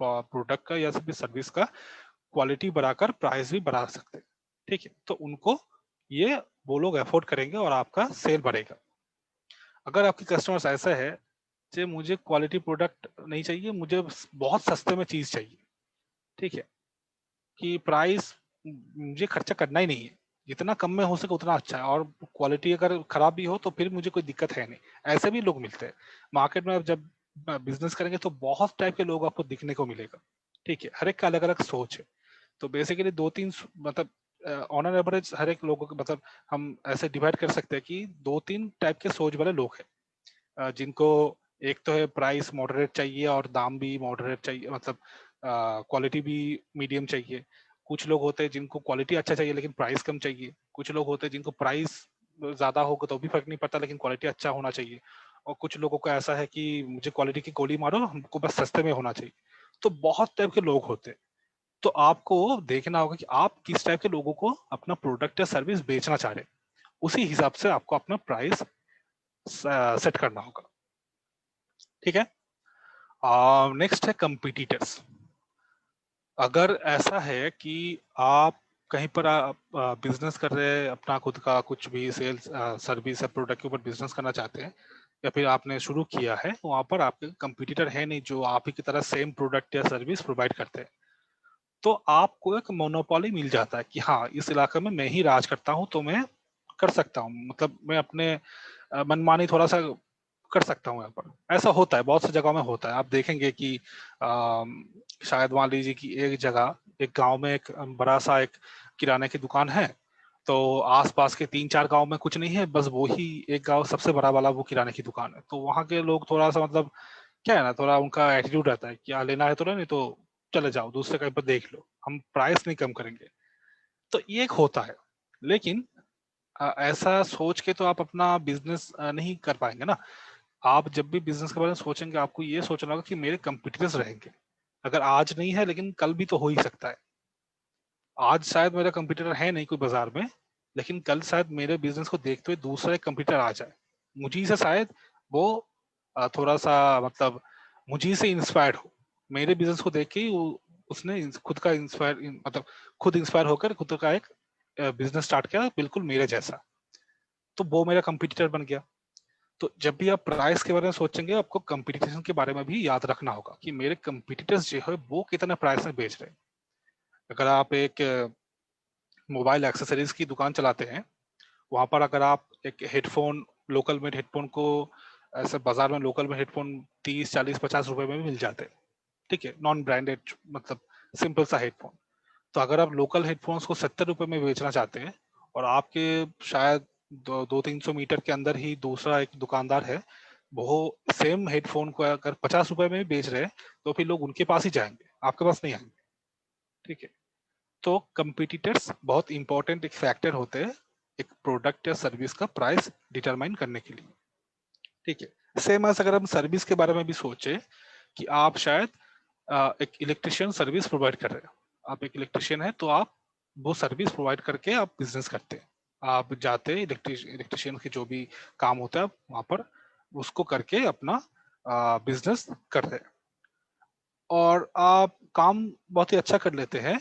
प्रोडक्ट का या फिर सर्विस का क्वालिटी बढ़ाकर प्राइस भी बढ़ा सकते हैं, ठीक है। तो उनको ये वो लोग अफोर्ड करेंगे और आपका सेल बढ़ेगा। अगर आपके कस्टमर्स ऐसा है कि मुझे क्वालिटी प्रोडक्ट नहीं चाहिए, मुझे बहुत सस्ते में चीज चाहिए, ठीक है, कि प्राइस मुझे खर्चा करना ही नहीं है, जितना कम में हो सके उतना अच्छा है, और क्वालिटी अगर खराब भी हो तो फिर मुझे कोई दिक्कत है नहीं। ऐसे भी लोग मिलते हैं मार्केट में। आप जब बिजनेस करेंगे तो बहुत टाइप के लोग आपको दिखने को मिलेगा, ठीक है। हर एक का अलग अलग सोच है। तो बेसिकली दो तीन मतलब ऑन एन एवरेज हर एक लोगों के मतलब हम ऐसे डिवाइड कर सकते हैं कि दो तीन टाइप के सोच वाले लोग हैं, जिनको एक तो है प्राइस मॉडरेट चाहिए और दाम भी मॉडरेट चाहिए, मतलब क्वालिटी भी मीडियम चाहिए। कुछ लोग होते हैं जिनको क्वालिटी अच्छा चाहिए लेकिन प्राइस कम चाहिए। कुछ लोग होते हैं जिनको प्राइस ज्यादा होगा तो भी फर्क नहीं पड़ता लेकिन क्वालिटी अच्छा होना चाहिए। और कुछ लोगों का ऐसा है कि मुझे क्वालिटी की गोली मारो, हमको बस सस्ते में होना चाहिए। तो बहुत टाइप के लोग होते हैं। तो आपको देखना होगा कि आप किस टाइप के लोगों को अपना प्रोडक्ट या सर्विस बेचना चाह रहे हैं, उसी हिसाब से आपको अपना प्राइस सेट करना होगा, ठीक है। नेक्स्ट है कंपटीटर्स। अगर ऐसा है कि आप कहीं पर बिजनेस कर रहे हैं, अपना खुद का कुछ भी सेल्स सर्विस या प्रोडक्ट के ऊपर बिजनेस करना चाहते हैं, या फिर आपने शुरू किया है, वहां पर आपके कंपटीटर है नहीं जो आप ही की तरह सेम प्रोडक्ट या सर्विस प्रोवाइड करते हैं, तो आपको एक मोनोपोली मिल जाता है कि हाँ इस इलाके में मैं ही राज करता हूँ, तो मैं कर सकता हूँ, मतलब मैं अपने मनमानी थोड़ा सा कर सकता हूँ यहाँ पर। ऐसा होता है, बहुत सी जगहों में होता है। आप देखेंगे कि शायद मान लीजिए कि एक जगह, एक गांव में एक बड़ा सा एक किराने की दुकान है, तो आसपास के तीन चार गांव में कुछ नहीं है, बस वो ही एक गांव सबसे बड़ा वाला वो किराने की दुकान है। तो वहाँ के लोग थोड़ा सा मतलब क्या है ना, थोड़ा उनका एटीट्यूड रहता है कि क्या लेना है तो नहीं तो चले जाओ दूसरे कहीं पर देख लो, हम प्राइस नहीं कम करेंगे। तो ये एक होता है। लेकिन ऐसा सोच के तो आप अपना बिजनेस नहीं कर पाएंगे ना। आप जब भी बिजनेस के बारे में सोचेंगे आपको ये सोचना होगा कि मेरे कंपटीटर्स रहेंगे, अगर आज नहीं है लेकिन कल भी तो हो ही सकता है। आज शायद मेरा कंपटीटर है नहीं कोई बाजार में, लेकिन कल शायद मेरे बिजनेस को देखते हुए दूसरा एक कंपटीटर आ जाए, मुझी से शायद वो थोड़ा सा मतलब मुझी से इंस्पायर्ड हो, मेरे बिजनेस को देख के ही उसने खुद का इंस्पायर मतलब खुद इंस्पायर होकर खुद का एक बिजनेस स्टार्ट किया बिल्कुल मेरे जैसा, तो वो मेरा कंपटीटर बन गया। तो जब भी आप प्राइस के बारे में सोचेंगे आपको कंपटीशन के बारे में भी याद रखना होगा कि मेरे कंपटीटर्स जो है वो कितने प्राइस में बेच रहे हैं। अगर आप एक मोबाइल एक्सेसरीज की दुकान चलाते हैं, वहां पर अगर आप एक हेडफोन, लोकल में हेडफोन को ऐसे बाजार में लोकल में हेडफोन 30 40 50 रुपए में भी मिल जाते हैं, ठीक है, नॉन ब्रांडेड, मतलब सिंपल सा हेडफोन। तो अगर आप लोकल हेडफोन्स को 70 रुपए में बेचना चाहते हैं और आपके शायद 200 300 मीटर के अंदर ही दूसरा एक दुकानदार है, वो सेम हेडफोन को अगर 50 रुपए में भी बेच रहे हैं, तो फिर लोग उनके पास ही जाएंगे, आपके पास नहीं आएंगे, ठीक है। तो कंपटीटर्स बहुत इंपॉर्टेंट एक फैक्टर होते हैं एक प्रोडक्ट या सर्विस का प्राइस डिटरमाइन करने के लिए, ठीक है। सेम एज अगर हम सर्विस के बारे में भी सोचे कि आप शायद एक इलेक्ट्रिशियन सर्विस प्रोवाइड कर रहे हैं, आप एक इलेक्ट्रिशियन है तो आप वो सर्विस प्रोवाइड करके आप बिजनेस करते हैं। आप जाते हैं इलेक्ट्रिशियन के जो भी काम होता है वहां पर उसको करके अपना बिजनेस करते हैं, और आप काम बहुत ही अच्छा कर लेते हैं,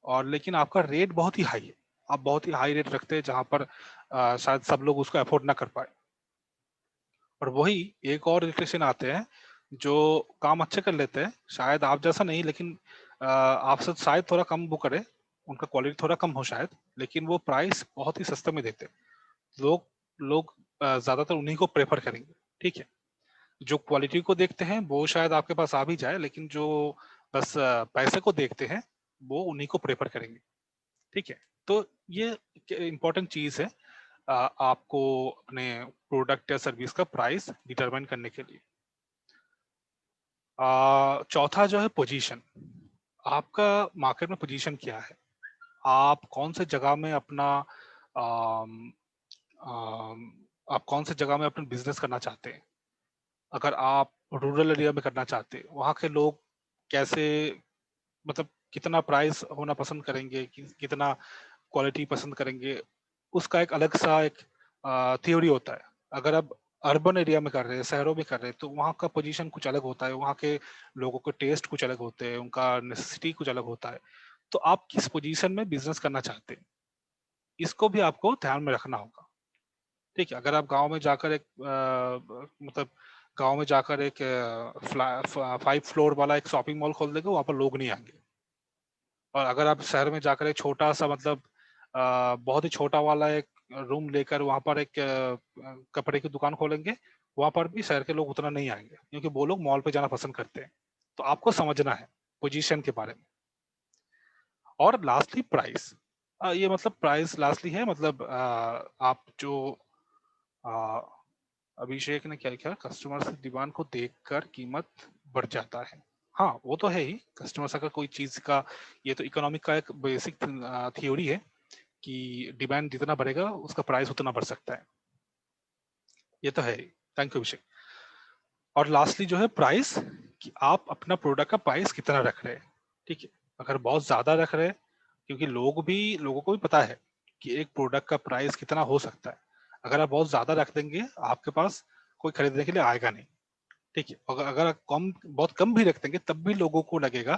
और लेकिन आपका रेट बहुत ही हाई है, आप बहुत ही हाई रेट रखते हैं जहां पर शायद सब लोग उसको अफोर्ड ना कर पाए। और वही एक और इलेक्ट्रिशियन आते हैं जो काम अच्छे कर लेते हैं, शायद आप जैसा नहीं, लेकिन आपसे शायद थोड़ा कम वो करे, उनका क्वालिटी थोड़ा कम हो शायद, लेकिन वो प्राइस बहुत ही सस्ते में देते हैं। लोग लोग ज्यादातर उन्हीं को प्रेफर करेंगे, ठीक है। जो क्वालिटी को देखते हैं वो शायद आपके पास आ भी जाए, लेकिन जो बस पैसे को देखते हैं वो उन्हीं को प्रेफर करेंगे, ठीक है। तो ये इम्पोर्टेंट चीज है आपको अपने प्रोडक्ट या सर्विस का प्राइस डिटरमाइन करने के लिए। चौथा जो है पोजीशन, आपका मार्केट में पोजीशन क्या है, आप कौन से जगह में अपना आम, आम, आप कौन से जगह में अपना बिजनेस करना चाहते हैं। अगर आप रूरल एरिया में करना चाहते हैं, वहाँ के लोग कैसे, मतलब कितना प्राइस होना पसंद करेंगे, कितना क्वालिटी पसंद करेंगे, उसका एक अलग सा एक थ्योरी होता है। अगर आप अर्बन एरिया में कर रहे हैं, शहरों में कर रहे हैं, तो वहाँ का पोजीशन कुछ अलग होता है, वहाँ के लोगों के टेस्ट कुछ अलग होते हैं, उनका नेसेसिटी कुछ अलग होता है। तो आप किस पोजीशन में बिजनेस करना चाहते हैं, इसको भी आपको ध्यान में रखना होगा। ठीक है, अगर आप गांव में जाकर एक मतलब गांव में जाकर एक 5 फ्लोर वाला एक शॉपिंग मॉल खोल देंगे, वहां पर लोग नहीं आएंगे। और अगर आप शहर में जाकर एक छोटा सा मतलब बहुत ही छोटा वाला एक रूम लेकर वहां पर एक कपड़े की दुकान खोलेंगे, वहां पर भी शहर के लोग उतना नहीं आएंगे, क्योंकि वो लोग मॉल पे जाना पसंद करते हैं। तो आपको समझना है पोजीशन के बारे में। और लास्टली प्राइस, ये मतलब प्राइस लास्टली है, मतलब आप जो आ, अभिषेक ने क्या किया, कस्टमर से डिमांड को देखकर कीमत बढ़ जाता है। हाँ वो तो है ही, कस्टमर अगर कोई चीज का, ये तो इकोनॉमिक का एक बेसिक थ्योरी है कि डिमांड जितना बढ़ेगा उसका प्राइस उतना बढ़ सकता है। ये तो है ही। थैंक यू अभिषेक। और लास्टली जो है प्राइस, कि आप अपना प्रोडक्ट का प्राइस कितना रख रहे हैं। ठीक है, अगर बहुत ज्यादा रख रहे हैं, क्योंकि लोगों को भी पता है कि एक प्रोडक्ट का प्राइस कितना हो सकता है। अगर आप बहुत ज्यादा रख देंगे, आपके पास कोई खरीदने के लिए आएगा नहीं। ठीक है, अगर अगर आप बहुत कम भी रख देंगे, तब भी लोगों को लगेगा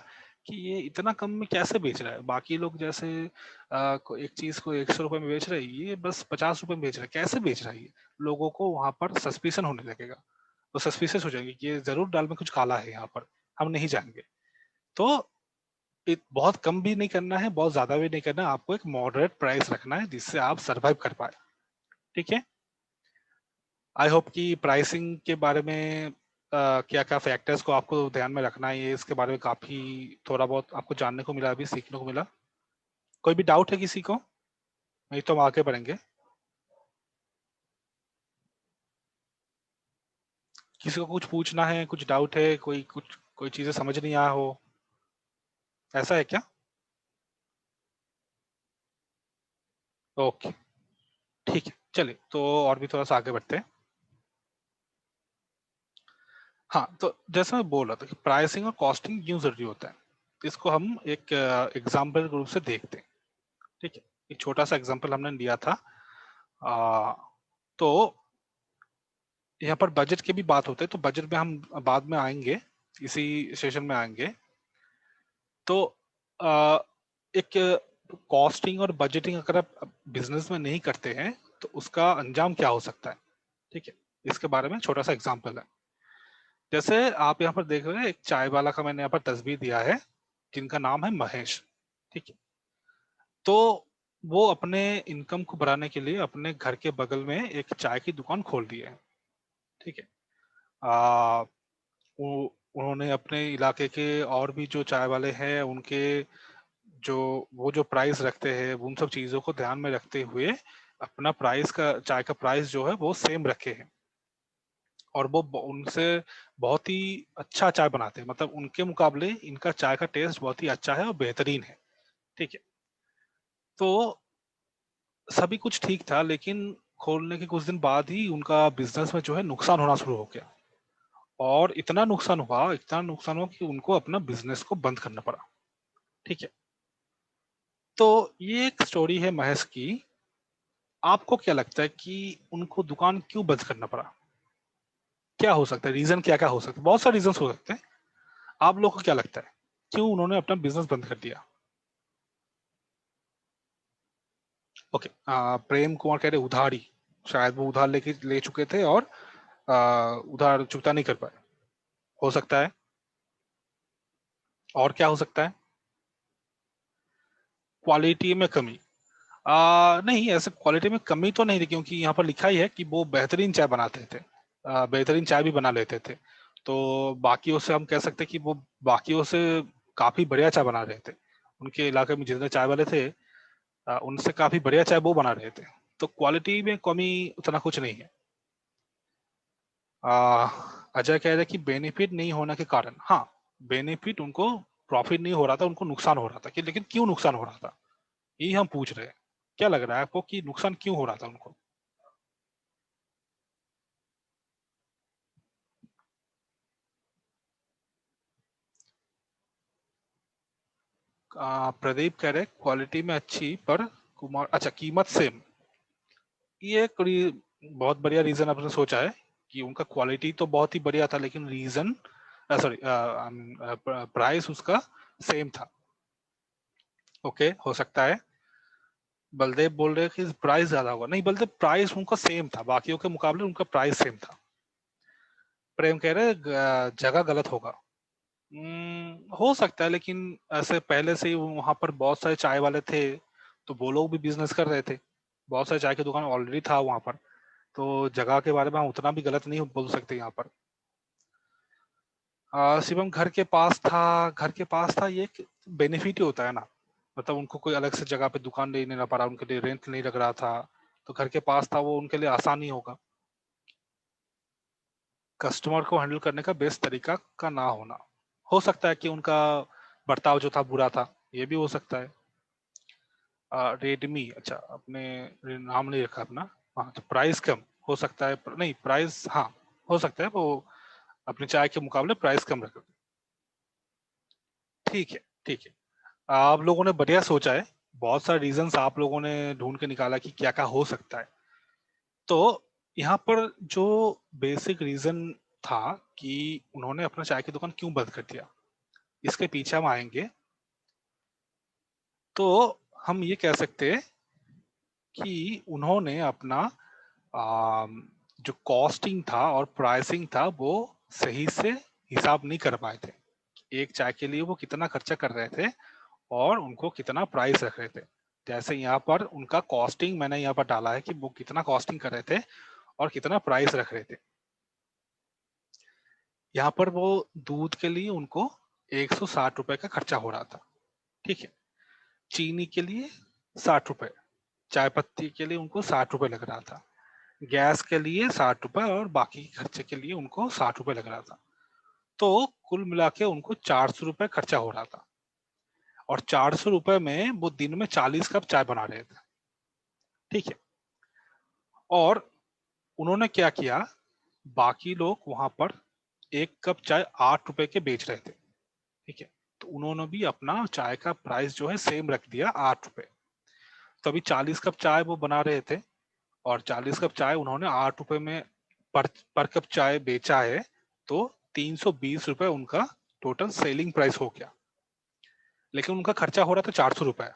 कि ये इतना कम में कैसे बेच रहा है, बाकी लोग जैसे एक चीज को 100 रुपए में बेच रहे हैं, ये बस 50 रुपए में बेच रहा है, कैसे बेच रहा है ये। लोगों को वहां पर सस्पिशन होने लगेगा, तो सस्पिशियस हो जाएंगे कि ये जरूर दाल में कुछ काला है, यहाँ पर हम नहीं जाएंगे। तो बहुत कम भी नहीं करना है, बहुत ज्यादा भी नहीं करना है, आपको एक मॉडरेट प्राइस रखना है जिससे आप सरवाइव कर पाए। ठीक है, आई होप कि प्राइसिंग के बारे में क्या क्या फैक्टर्स को आपको ध्यान में रखना है, ये इसके बारे में काफी थोड़ा बहुत आपको जानने को मिला, अभी सीखने को मिला। कोई भी डाउट है किसी को, नहीं तो हम आगे बढ़ेंगे। किसी को कुछ पूछना है, कुछ डाउट है, कोई चीजें समझ नहीं आया हो, ऐसा है क्या? ओके, ठीक है, चलिए तो और भी थोड़ा सा आगे बढ़ते हैं। हाँ, तो जैसा मैं बोल रहा था कि प्राइसिंग और कॉस्टिंग क्यों जरूरी होता है, इसको हम एक एग्जाम्पल के रूप से देखते हैं। ठीक है, एक छोटा सा एग्जाम्पल हमने लिया था। आ, तो यहाँ पर बजट की भी बात होती है, तो बजट में हम बाद में आएंगे, इसी सेशन में आएंगे। तो आ, एक कॉस्टिंग और बजटिंग अगर आप बिजनेस में नहीं करते हैं, तो उसका अंजाम क्या हो सकता है। ठीक है, इसके बारे में छोटा सा एग्जाम्पल है। जैसे आप यहाँ पर देख रहे हैं, एक चाय वाला का मैंने यहाँ पर तस्वीर दिया है, जिनका नाम है महेश। ठीक है, तो वो अपने इनकम को बढ़ाने के लिए अपने घर के बगल में एक चाय की दुकान खोल दी है। ठीक है, आ, उन्होंने अपने इलाके के और भी जो चाय वाले हैं उनके जो वो जो प्राइस रखते हैं, उन सब चीजों को ध्यान में रखते हुए अपना प्राइस का, चाय का प्राइस जो है वो सेम रखे हैं। और वो उनसे बहुत ही अच्छा चाय बनाते हैं, मतलब उनके मुकाबले इनका चाय का टेस्ट बहुत ही अच्छा है और बेहतरीन है। ठीक है, तो सभी कुछ ठीक था, लेकिन खोलने के कुछ दिन बाद ही उनका बिजनेस में जो है नुकसान होना शुरू हो गया। और इतना नुकसान हुआ कि उनको अपना बिजनेस को बंद करना पड़ा। ठीक है, तो ये एक स्टोरी है महेश की। आपको क्या लगता है कि उनको दुकान क्यों बंद करना पड़ा? क्या हो सकता है रीजन, क्या क्या हो सकता है? बहुत सारे रीजन हो सकते हैं। आप लोग को क्या लगता है क्यों उन्होंने अपना बिजनेस बंद कर दिया? ओके, प्रेम कुमार कह रहे उधारी, शायद वो उधार लेके ले चुके थे और उधार चुकता नहीं कर पाए, हो सकता है। और क्या हो सकता है? क्वालिटी में कमी? नहीं, ऐसे क्वालिटी में कमी तो नहीं थी, क्योंकि यहाँ पर लिखा ही है कि वो बेहतरीन चाय बनाते थे, बेहतरीन चाय भी बना लेते थे। तो बाकियों से हम कह सकते हैं कि वो बाकियों से काफी बढ़िया चाय बना रहे थे। उनके इलाके में जितने चाय वाले थे, उनसे काफी बढ़िया चाय वो बना रहे थे। तो क्वालिटी में कमी उतना कुछ नहीं है। आ, अजय कह रहे हैं कि बेनिफिट नहीं होने के कारण, हाँ, बेनिफिट उनको, प्रॉफिट नहीं हो रहा था, उनको नुकसान हो रहा था, कि लेकिन क्यों नुकसान हो रहा था, यही हम पूछ रहे हैं। क्या लग रहा है आपको कि नुकसान क्यों हो रहा था उनको? प्रदीप कह रहे क्वालिटी में अच्छी पर कुमार, अच्छा कीमत सेम। ये कोई बहुत बढ़िया रीजन आपने सोचा है कि उनका क्वालिटी तो बहुत ही बढ़िया था, लेकिन रीजन सॉरी प्राइस उसका सेम था। ओके, हो सकता है बलदेव बोल रहे हैं कि प्राइस ज्यादा होगा, नहीं बलदेव प्राइस उनका सेम था, बाकियों के मुकाबले उनका प्राइस सेम था। प्रेम कह रहे हैं जगह गलत होगा। हो सकता है, लेकिन ऐसे पहले से ही वहां पर बहुत सारे चाय वाले थे, तो वो लोग भी बिजनेस कर रहे थे, बहुत सारे चाय की दुकान ऑलरेडी था वहां पर, तो जगह के बारे में हम उतना भी गलत नहीं बोल सकते यहाँ पर। शिवम घर के पास था, घर के पास था, ये बेनिफिट ही होता है ना, मतलब उनको कोई अलग से जगह पे दुकान नहीं लेना पड़ा, उनके लिए रेंट नहीं लग रहा था, तो घर के पास था, वो उनके लिए आसानी होगा। कस्टमर को हैंडल करने का बेस्ट तरीका का ना होना, हो सकता है कि उनका बर्ताव जो था बुरा था, ये भी हो सकता है। रेडमी, अच्छा आपने नाम नहीं रखा अपना। हाँ, तो प्राइस कम हो सकता है, नहीं प्राइस हाँ हो सकता है वो अपनी चाय के मुकाबले प्राइस कम रखे। ठीक है, ठीक है, आप लोगों ने बढ़िया सोचा है, बहुत सारे रीजंस आप लोगों ने ढूंढ के निकाला कि क्या क्या हो सकता है। तो यहाँ पर जो बेसिक रीजन था कि उन्होंने अपना चाय की दुकान क्यों बंद कर दिया, इसके पीछे हम आएंगे। तो हम ये कह सकते हैं कि उन्होंने अपना जो कॉस्टिंग था और प्राइसिंग था वो सही से हिसाब नहीं कर पाए थे, एक चाय के लिए वो कितना खर्चा कर रहे थे और उनको कितना प्राइस रख रहे थे। जैसे यहाँ पर उनका कॉस्टिंग मैंने यहाँ पर डाला है कि वो कितना कॉस्टिंग कर रहे थे और कितना प्राइस रख रहे थे। यहाँ पर वो दूध के लिए उनको 160 रुपए का खर्चा हो रहा था, ठीक है, चीनी के लिए 60 रुपए, चाय पत्ती के लिए उनको 60 रुपए लग रहा था, गैस के लिए 60 रुपए और बाकी के खर्चे के लिए उनको 60 रुपए लग रहा था। तो कुल मिला के उनको 400 रुपए खर्चा हो रहा था, और 400 रुपए में वो दिन में 40 कप चाय बना रहे थे, ठीक है। और उन्होंने क्या किया, बाकी लोग वहां पर 1 कप चाय 8 रुपए के बेच रहे थे, ठीक है, तो उन्होंने भी अपना चाय का प्राइस जो है सेम रख दिया 8 रुपए। तो अभी 40 कप चाय वो बना रहे थे, और 40 कप चाय उन्होंने 8 रुपए में पर कप चाय बेचा है, तो 320 रुपए उनका टोटल सेलिंग प्राइस हो गया। लेकिन उनका खर्चा हो रहा था 400 रुपए,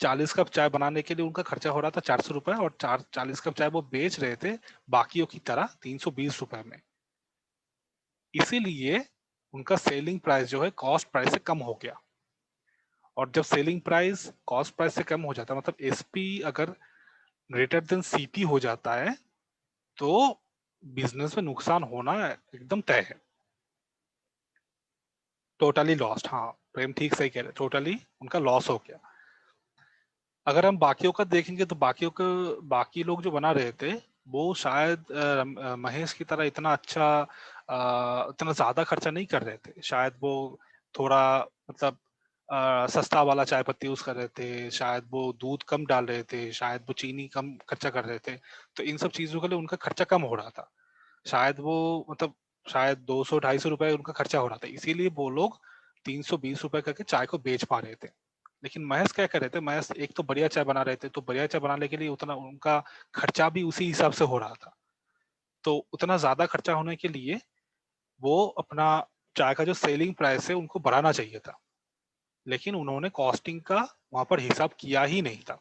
40 कप चाय बनाने के लिए उनका खर्चा हो रहा था 400 रुपए, और 40 कप चाय वो बेच रहे थे बाकियों की तरह 320 रुपए में। इसीलिए उनका सेलिंग प्राइस जो है कॉस्ट प्राइस से कम हो गया। और जब सेलिंग प्राइस कॉस्ट प्राइस से कम हो जाता है, मतलब एसपी अगर ग्रेटर देन सीपी हो जाता है, तो बिजनेस में नुकसान होना एकदम तय है, टोटली लॉस्ट। हाँ प्रेम ठीक सही कह रहे, टोटली उनका लॉस हो गया। अगर हम बाकियों का देखेंगे तो बाकियों के बाकी लोग जो बना रहे थे वो शायद महेश की तरह इतना अच्छा इतना ज्यादा खर्चा नहीं कर रहे थे, शायद वो थोड़ा मतलब सस्ता वाला चाय पत्ती यूज कर रहे थे, शायद वो दूध कम डाल रहे थे, शायद वो चीनी कम खर्चा कर रहे थे, तो इन सब चीजों के लिए उनका खर्चा कम हो रहा था। शायद वो मतलब शायद 200-250 रुपए उनका खर्चा हो रहा था, इसीलिए वो लोग 320 रुपए करके चाय को बेच पा रहे थे। लेकिन महेश क्या कर रहे थे, महेश एक तो बढ़िया चाय बना रहे थे, तो बढ़िया चाय बनाने के लिए उतना उनका खर्चा भी उसी हिसाब से हो रहा था, तो उतना ज्यादा खर्चा होने के लिए वो अपना चाय का जो सेलिंग प्राइस है उनको बढ़ाना चाहिए था, लेकिन उन्होंने कॉस्टिंग का वहां पर हिसाब किया ही नहीं था।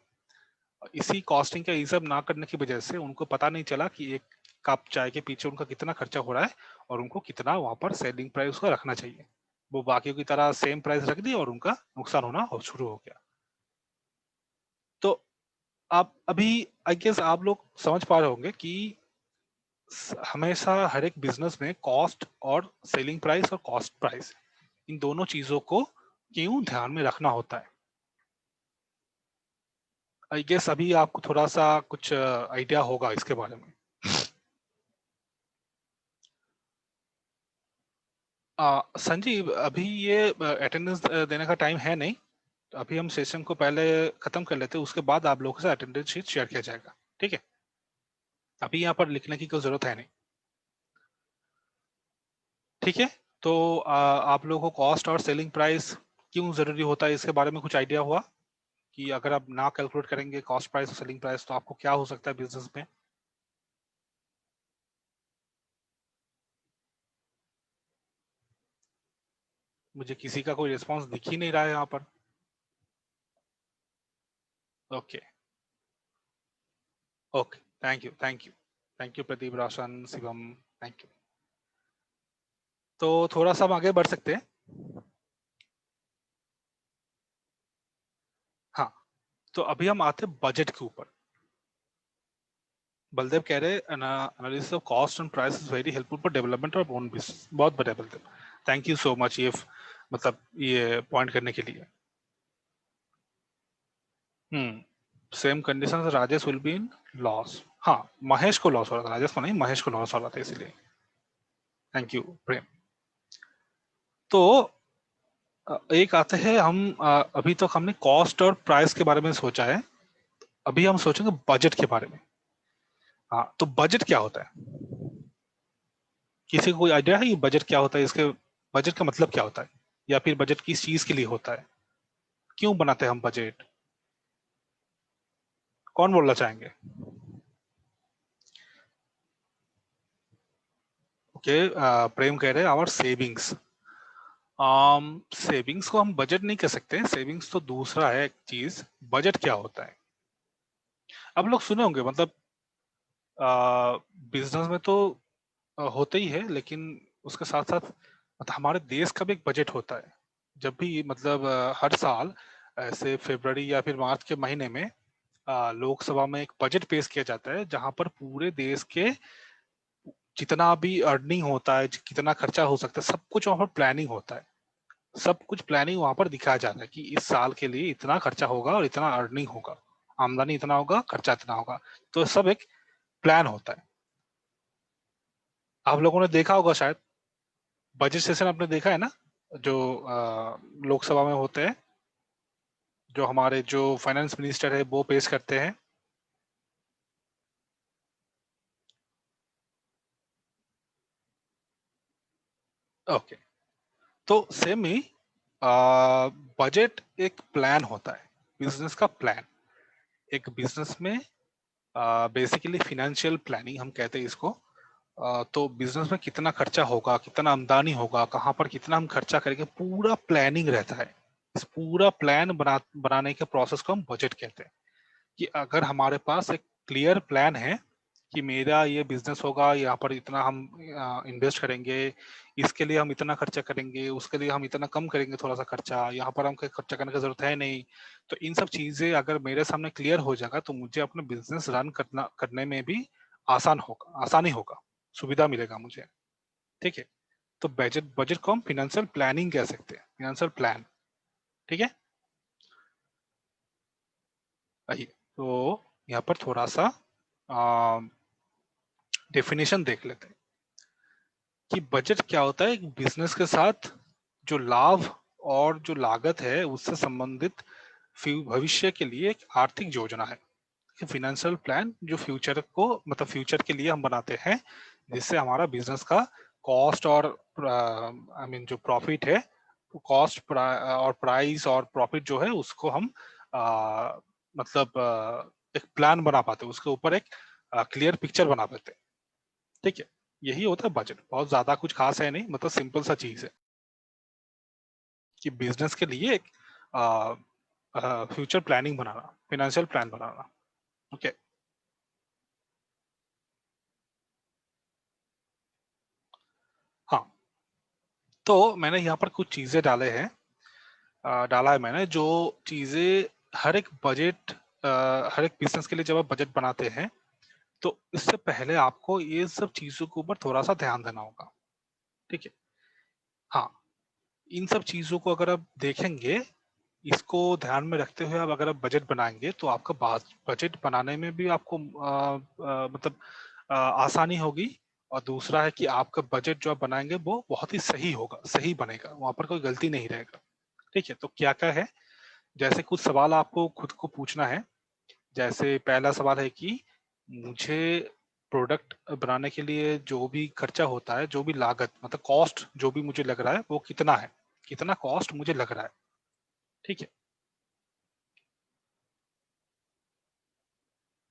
इसी कॉस्टिंग का हिसाब ना करने की वजह से उनको पता नहीं चला कि एक कप चाय के पीछे उनका कितना खर्चा हो रहा है और उनको कितना वहां पर सेलिंग प्राइस उसका रखना चाहिए। वो बाकियों की तरह सेम प्राइस रख दी और उनका नुकसान होना शुरू हो गया। तो आप अभी आई गेस आप लोग समझ पा रहे होंगे कि हमेशा हर एक बिजनेस में कॉस्ट और सेलिंग प्राइस और कॉस्ट प्राइस, इन दोनों चीजों को क्यों ध्यान में रखना होता है। आई गेस अभी आपको थोड़ा सा कुछ आइडिया होगा इसके बारे में। संजीव अभी ये अटेंडेंस देने का टाइम है नहीं, तो अभी हम सेशन को पहले खत्म कर लेते हैं, उसके बाद आप लोगों से अटेंडेंस शीट शेयर किया जाएगा, ठीक है। अभी यहाँ पर लिखने की कोई जरूरत है नहीं, ठीक है। तो आप लोगों को कॉस्ट और सेलिंग प्राइस क्यों जरूरी होता है इसके बारे में कुछ आइडिया हुआ। कि अगर आप ना कैलकुलेट करेंगे कॉस्ट प्राइस और सेलिंग प्राइस तो आपको क्या हो सकता है बिजनेस में? मुझे किसी का कोई रिस्पॉन्स दिख ही नहीं रहा है यहाँ पर। Okay okay, thank you thank you thank you Pradeep, Roshan, Shivam, thank you. तो थोड़ा सा हम आगे बढ़ सकते हैं। हाँ, तो अभी हम आते हैं बजट के ऊपर। बलदेव कह रहे analysis of cost and price is very helpful for development of own business. बहुत बढ़िया Baldev, thank you so much, ये मतलब ये पॉइंट करने के लिए। Same condition Rajesh will be in loss. हाँ, महेश को लॉस हो रहा था, राजेश को नहीं, महेश को लॉस हो रहा था इसीलिए। थैंक यू प्रेम। तो एक आते हैं हम अभी तक हमने कॉस्ट और प्राइस के बारे में सोचा है, अभी हम सोचेंगे बजट के बारे में। हाँ, तो बजट क्या होता है? किसी को कोई आइडिया है ये बजट क्या होता है? इसके बजट का मतलब क्या होता है, या फिर बजट किस चीज के लिए होता है? क्यों बनाते हैं हम बजट? कौन बोलना चाहेंगे? ओके, प्रेम कह रहे हैं आवर सेविंग्स। सेविंग्स को हम बजट नहीं कह सकते, सेविंग्स तो दूसरा है एक चीज। बजट क्या होता है? अब लोग सुने होंगे, मतलब बिजनेस में तो होते ही है, लेकिन उसके साथ साथ मतलब हमारे देश का भी एक बजट होता है। जब भी मतलब हर साल ऐसे फरवरी या फिर मार्च के महीने में लोकसभा में एक बजट पेश किया जाता है, जहां पर पूरे देश के जितना भी अर्निंग होता है, कितना खर्चा हो सकता है, सब कुछ वहां पर प्लानिंग होता है। सब कुछ प्लानिंग वहां पर दिखाया जाता है कि इस साल के लिए इतना खर्चा होगा और इतना अर्निंग होगा, आमदनी इतना होगा, खर्चा इतना होगा। तो सब एक प्लान होता है। आप लोगों ने देखा होगा शायद, बजट सेशन आपने देखा है ना, जो लोकसभा में होते हैं, जो हमारे जो फाइनेंस मिनिस्टर है वो पेश करते हैं। ओके, तो सेम ही बजट एक प्लान होता है, बिजनेस का प्लान। एक बिजनेस में बेसिकली फिनेंशियल प्लानिंग हम कहते हैं इसको। तो बिजनेस में कितना खर्चा होगा, कितना आमदनी होगा, कहाँ पर कितना हम खर्चा करेंगे, पूरा प्लानिंग रहता है। इस पूरा प्लान बनाने के प्रोसेस को हम बजट कहते हैं। कि अगर हमारे पास एक क्लियर प्लान है कि मेरा ये बिजनेस होगा, यहाँ पर इतना हम इन्वेस्ट करेंगे, इसके लिए हम इतना खर्चा करेंगे, उसके लिए हम इतना कम करेंगे थोड़ा सा खर्चा, यहाँ पर हमको खर्चा करने की जरूरत है नहीं। तो इन सब चीजें अगर मेरे सामने क्लियर हो जाएगा तो मुझे अपना बिजनेस रन करने में भी आसानी होगा, सुविधा मिलेगा मुझे। ठीक है, तो बजट बजट को हम फिनेंशियल प्लानिंग कह सकते हैं, फिनेंशियल प्लान। ठीक है, आइए तो यहाँ पर थोड़ा सा डेफिनेशन देख लेते हैं कि बजट क्या होता है। एक बिजनेस के साथ जो लाभ और जो लागत है उससे संबंधित भविष्य के लिए एक आर्थिक योजना है। फिनेंशियल प्लान जो फ्यूचर को मतलब फ्यूचर के लिए हम बनाते हैं, जिससे हमारा बिजनेस का कॉस्ट और आई मीन जो प्रॉफिट है, कॉस्ट और प्राइस और प्रॉफिट जो है उसको हम मतलब एक प्लान बना पाते हैं, उसके ऊपर एक क्लियर पिक्चर बना पाते हैं। ठीक है, यही होता है बजट। बहुत ज्यादा कुछ खास है नहीं, मतलब सिंपल सा चीज है कि बिजनेस के लिए एक फ्यूचर प्लानिंग बनाना, फाइनेंशियल प्लान बनाना। ओके, हाँ, तो मैंने यहाँ पर कुछ चीजें डाले हैं, डाला है मैंने जो चीजें हर एक बजट हर एक बिजनेस के लिए जब आप बजट बनाते हैं तो इससे पहले आपको ये सब चीजों के ऊपर थोड़ा सा ध्यान देना होगा। ठीक है, हाँ, इन सब चीजों को अगर आप देखेंगे, इसको ध्यान में रखते हुए आप अगर आप बजट बनाएंगे तो आपका बजट बनाने में भी आपको मतलब आसानी होगी। और दूसरा है कि आपका बजट जो आप बनाएंगे वो बहुत ही सही होगा, सही बनेगा, वहां पर कोई गलती नहीं रहेगा। ठीक है, तो क्या क्या है, जैसे कुछ सवाल आपको खुद को पूछना है। जैसे पहला सवाल है कि मुझे प्रोडक्ट बनाने के लिए जो भी खर्चा होता है, जो भी लागत मतलब कॉस्ट जो भी मुझे लग रहा है वो कितना है, कितना कॉस्ट मुझे लग रहा है। ठीक है,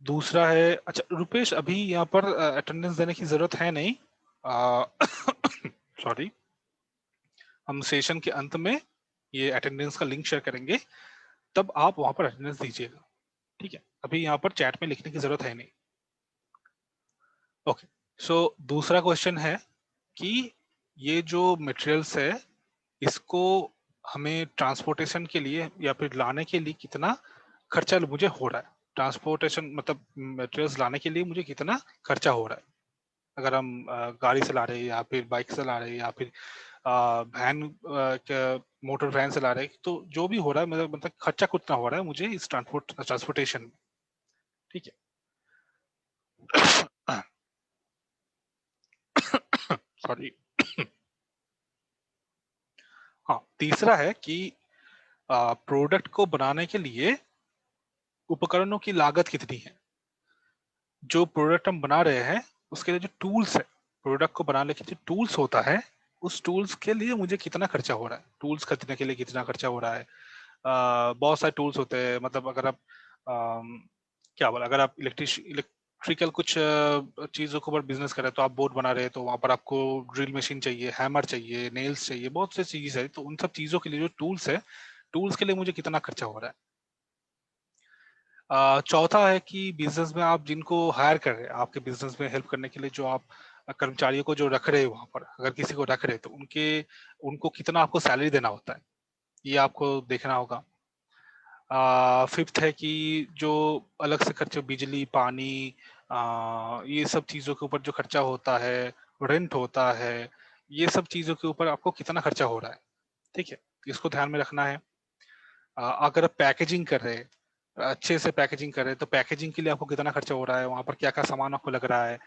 दूसरा है, अच्छा रुपेश अभी यहाँ पर अटेंडेंस देने की जरूरत है नहीं, सॉरी, हम सेशन के अंत में ये अटेंडेंस का लिंक शेयर करेंगे, तब आप वहां पर अटेंडेंस दीजिएगा, ठीक है? अभी यहाँ पर चैट में लिखने की जरूरत है नहीं। ओके, सो दूसरा क्वेश्चन है कि ये जो मटेरियल्स है इसको हमें ट्रांसपोर्टेशन के लिए या फिर लाने के लिए कितना खर्चा मुझे हो रहा है, ट्रांसपोर्टेशन मतलब मटेरियल्स लाने के लिए मुझे कितना खर्चा हो रहा है, अगर हम गाड़ी से ला रहे हैं या फिर बाइक से ला रहे हैं या फिर वैन, मोटर वैन से ला रहे हैं, तो जो भी हो रहा है मतलब खर्चा कितना हो रहा है मुझे इस ट्रांसपोर्टेशन में, ठीक है? सॉरी। हाँ, तीसरा है कि प्रोडक्ट को बनाने के लिए उपकरणों की लागत कितनी है, जो प्रोडक्ट हम बना रहे हैं उसके लिए जो टूल्स है, प्रोडक्ट को बनाने के लिए टूल्स होता है, उस टूल्स के लिए मुझे कितना खर्चा हो रहा है, टूल्स खरीदने के लिए कितना खर्चा हो रहा है। बहुत सारे टूल्स होते हैं, मतलब अगर आप क्या बोला, अगर आप इलेक्ट्रिकल कुछ चीजों के ऊपर बिजनेस कर रहे हैं, तो आप बोर्ड बना रहे हैं, तो वहां पर आपको ड्रिल मशीन चाहिए, हैमर चाहिए, नेल्स चाहिए, बहुत से चीज है, तो उन सब चीजों के लिए जो टूल्स है, टूल्स के लिए मुझे कितना खर्चा हो रहा है। चौथा है कि बिजनेस में आप जिनको हायर कर रहे हैं, आपके बिजनेस में हेल्प करने के लिए जो आप कर्मचारियों को जो रख रहे हैं वहां पर, अगर किसी को रख रहे हैं तो उनको कितना आपको सैलरी देना होता है, ये आपको देखना होगा। फिफ्थ है कि जो अलग से खर्चे, बिजली, पानी, ये सब चीजों के ऊपर जो खर्चा होता है, रेंट होता है, ये सब चीजों के ऊपर आपको कितना खर्चा हो रहा है, ठीक है? इसको ध्यान में रखना है। अगर आप पैकेजिंग कर रहे हैं, अच्छे से पैकेजिंग कर रहे हैं, तो पैकेजिंग के लिए आपको कितना खर्चा हो रहा है, वहां पर क्या क्या सामान आपको लग रहा है,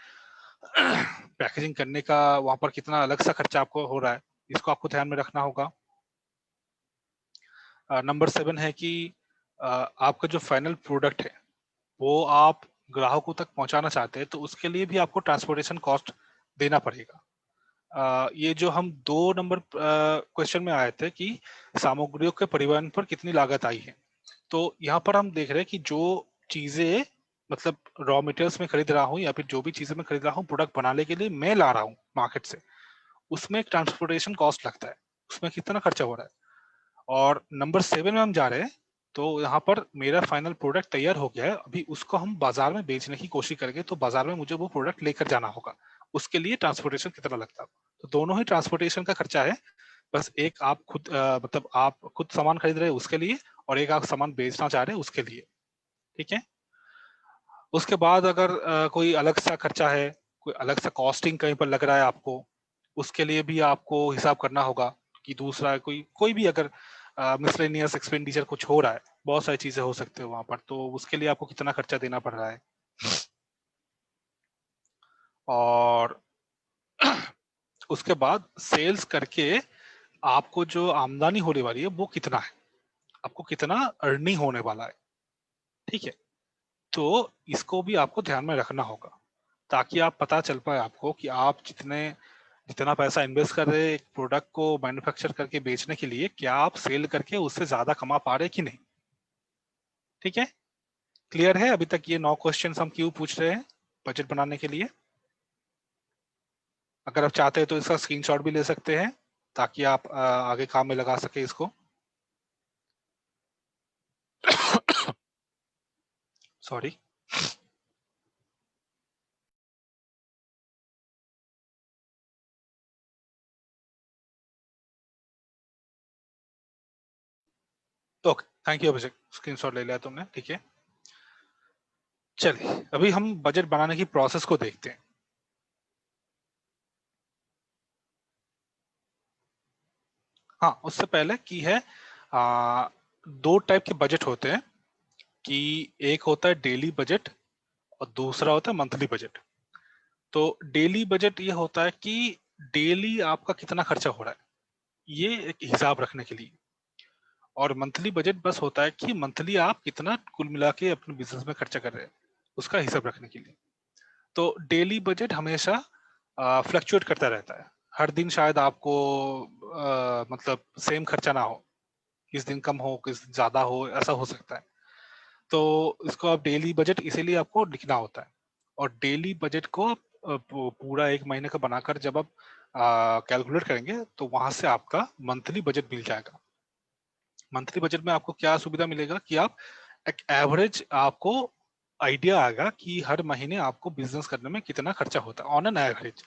पैकेजिंग करने का वहां पर कितना अलग सा खर्चा आपको हो रहा है, इसको आपको ध्यान में रखना होगा। नंबर 7 है कि आपका जो फाइनल प्रोडक्ट है वो आप ग्राहकों तक पहुंचाना चाहते हैं, तो उसके लिए भी आपको ट्रांसपोर्टेशन कॉस्ट देना पड़ेगा। ये जो हम 2 नंबर क्वेश्चन में आए थे कि सामग्रियों के परिवहन पर कितनी लागत आई है, तो यहाँ पर हम देख रहे हैं कि जो चीजें, मतलब रॉ मटेरियल्स में खरीद रहा हूँ या फिर जो भी चीजें मैं खरीद रहा हूँ प्रोडक्ट बनाने के लिए मैं ला रहा हूँ मार्केट से, उसमें एक ट्रांसपोर्टेशन कॉस्ट लगता है, उसमें कितना खर्चा हो रहा है। और नंबर 7 में हम जा रहे हैं, तो यहाँ पर मेरा फाइनल प्रोडक्ट तैयार हो गया है, अभी उसको हम बाजार में बेचने की कोशिश करेंगे, तो बाजार में मुझे वो प्रोडक्ट लेकर जाना होगा, उसके लिए ट्रांसपोर्टेशन कितना लगता है। तो दोनों ही ट्रांसपोर्टेशन का खर्चा है, बस एक आप खुद मतलब आप खुद सामान खरीद रहे हैं उसके लिए, और एक आप सामान बेचना चाह रहे हैं उसके लिए, ठीक है? उसके बाद अगर कोई अलग सा खर्चा है, कोई अलग सा कॉस्टिंग कहीं पर लग रहा है आपको, उसके लिए भी आपको हिसाब करना होगा कि दूसरा कोई भी अगर मिसलेनियस एक्सपेंडिचर कुछ हो रहा है, बहुत सारी चीजें हो सकती है वहां पर, तो उसके लिए आपको कितना खर्चा देना पड़ रहा है। और उसके बाद सेल्स करके आपको जो आमदनी होने वाली है वो कितना है, आपको कितना अर्निंग होने वाला है, ठीक है? तो इसको भी आपको ध्यान में रखना होगा, ताकि आप पता चल पाए आपको कि आप जितना पैसा इन्वेस्ट कर रहे हैं एक प्रोडक्ट को मैन्युफैक्चर करके बेचने के लिए, क्या आप सेल करके उससे ज्यादा कमा पा रहे कि नहीं, ठीक है? क्लियर है अभी तक ये 9 क्वेश्चन हम क्यों पूछ रहे हैं बजट बनाने के लिए? अगर आप चाहते हैं तो इसका स्क्रीनशॉट भी ले सकते हैं, ताकि आप आगे काम में लगा सके इसको। Sorry. Okay, thank you Abhishek, screenshot ले लिया तुमने, ठीक है? चलिए अभी हम बजट बनाने की प्रोसेस को देखते हैं। हाँ, उससे पहले की है 2 टाइप के बजट होते हैं, कि एक होता है डेली बजट और दूसरा होता है मंथली बजट। तो डेली बजट ये होता है कि डेली आपका कितना खर्चा हो रहा है, ये एक हिसाब रखने के लिए। और मंथली बजट बस होता है कि मंथली आप कितना कुल मिला के अपने बिजनेस में खर्चा कर रहे हैं, उसका हिसाब रखने के लिए। तो डेली बजट हमेशा फ्लक्चुएट करता रहता है, हर दिन शायद आपको मतलब सेम खर्चा ना हो, किस दिन कम हो किस दिन ज्यादा हो, ऐसा हो सकता है। तो इसको आप डेली बजट इसीलिए आपको लिखना होता है, और डेली बजट को आप पूरा एक महीने का बनाकर जब आप कैलकुलेट करेंगे तो वहां से आपका मंथली बजट मिल जाएगा। मंथली बजट में आपको क्या सुविधा मिलेगा कि आप एक एवरेज आपको आइडिया आएगा कि हर महीने आपको बिजनेस करने में कितना खर्चा होता है ऑन एन एवरेज।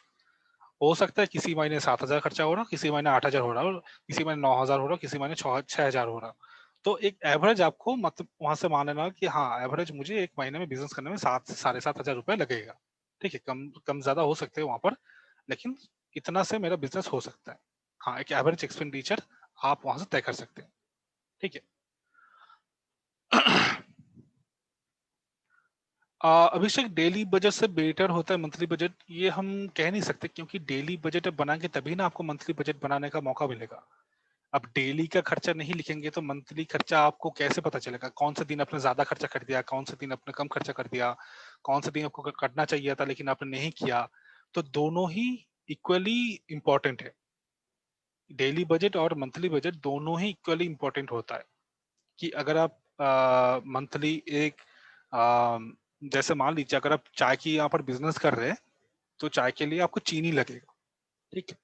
हो सकता है किसी महीने 7,000 खर्चा हो रहा हो, किसी महीने 8,000 हो रहा हो, किसी महीने 9,000 हो रहा हो, किसी महीने 6,000 हो रहा हो। तो एक एवरेज आपको मतलब वहां से मान लेना कि हाँ एवरेज मुझे एक महीने में बिजनेस करने में 7 से 7,500 रुपए लगेगा। ठीक है, कम कम ज्यादा हो सकते हैं वहां पर, लेकिन इतना से मेरा बिजनेस हो सकता है। हाँ, एक एवरेज एक्सपेंडिचर आप वहां से तय कर सकते हैं। ठीक है। अभिषेक, डेली बजट से बेटर होता है मंथली बजट, ये हम कह नहीं सकते, क्योंकि डेली बजट अब बनाएंगे तभी ना आपको मंथली बजट बनाने का मौका मिलेगा। अब डेली का खर्चा नहीं लिखेंगे तो मंथली खर्चा आपको कैसे पता चलेगा? कौन से दिन आपने ज्यादा खर्चा कर दिया, कौन से दिन आपने कम खर्चा कर दिया, कौन से दिन आपको करना चाहिए था लेकिन आपने नहीं किया? तो दोनों ही इक्वली इंपॉर्टेंट है। डेली बजट और मंथली बजट दोनों ही इक्वली इंपॉर्टेंट होता है। कि अगर आप मंथली एक जैसे मान लीजिए अगर आप चाय की यहाँ पर बिजनेस कर रहे हैं तो चाय के लिए आपको चीनी लगेगा। ठीक है,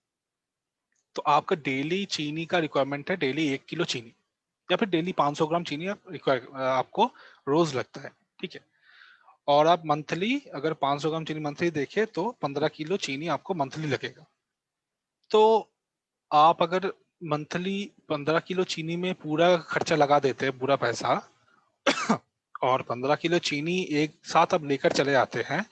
तो आपका डेली चीनी का रिक्वायरमेंट है, डेली 1 किलो चीनी, या फिर डेली 500 ग्राम चीनी आपको रोज लगता है। ठीक है, और आप मंथली अगर 500 ग्राम चीनी मंथली देखे तो 15 किलो चीनी आपको मंथली लगेगा। तो आप अगर मंथली 15 किलो चीनी में पूरा खर्चा लगा देते हैं, पूरा पैसा, और 15 किलो चीनी एक साथ अब लेकर चले आते हैं,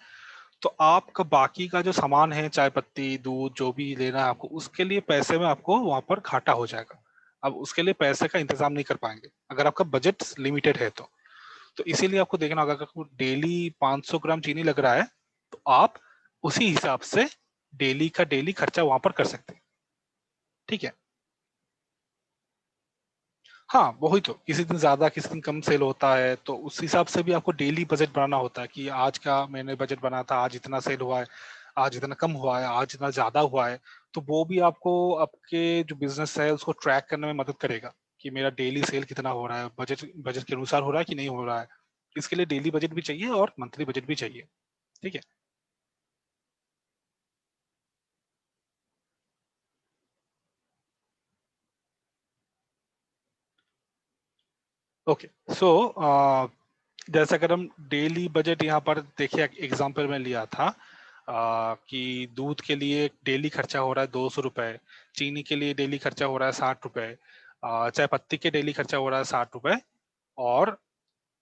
तो आपका बाकी का जो सामान है, चाय पत्ती, दूध, जो भी लेना है आपको, उसके लिए पैसे में आपको वहां पर घाटा हो जाएगा। अब उसके लिए पैसे का इंतजाम नहीं कर पाएंगे अगर आपका बजट लिमिटेड है तो इसीलिए आपको देखना होगा, अगर डेली 500 ग्राम चीनी लग रहा है तो आप उसी हिसाब से डेली का डेली खर्चा वहां पर कर सकते हैं। ठीक है। हाँ, वही तो, किसी दिन ज्यादा किसी दिन कम सेल होता है तो उस हिसाब से भी आपको डेली बजट बनाना होता है कि आज का मैंने बजट बना था, आज इतना सेल हुआ है, आज इतना कम हुआ है, आज इतना ज्यादा हुआ है। तो वो भी आपको आपके जो बिजनेस है उसको ट्रैक करने में मदद करेगा कि मेरा डेली सेल कितना हो रहा है, बजट बजट के अनुसार हो रहा है कि नहीं हो रहा है। इसके लिए डेली बजट भी चाहिए और मंथली बजट भी चाहिए। ठीक है। ओके, सो जैसे अगर हम डेली बजट यहाँ पर देखिए, एग्जाम्पल में लिया था कि दूध के लिए डेली खर्चा हो रहा है 200 रुपए, चीनी के लिए डेली खर्चा हो रहा है 60 रुपए, चाय पत्ती के डेली खर्चा हो रहा है 60 रुपए, और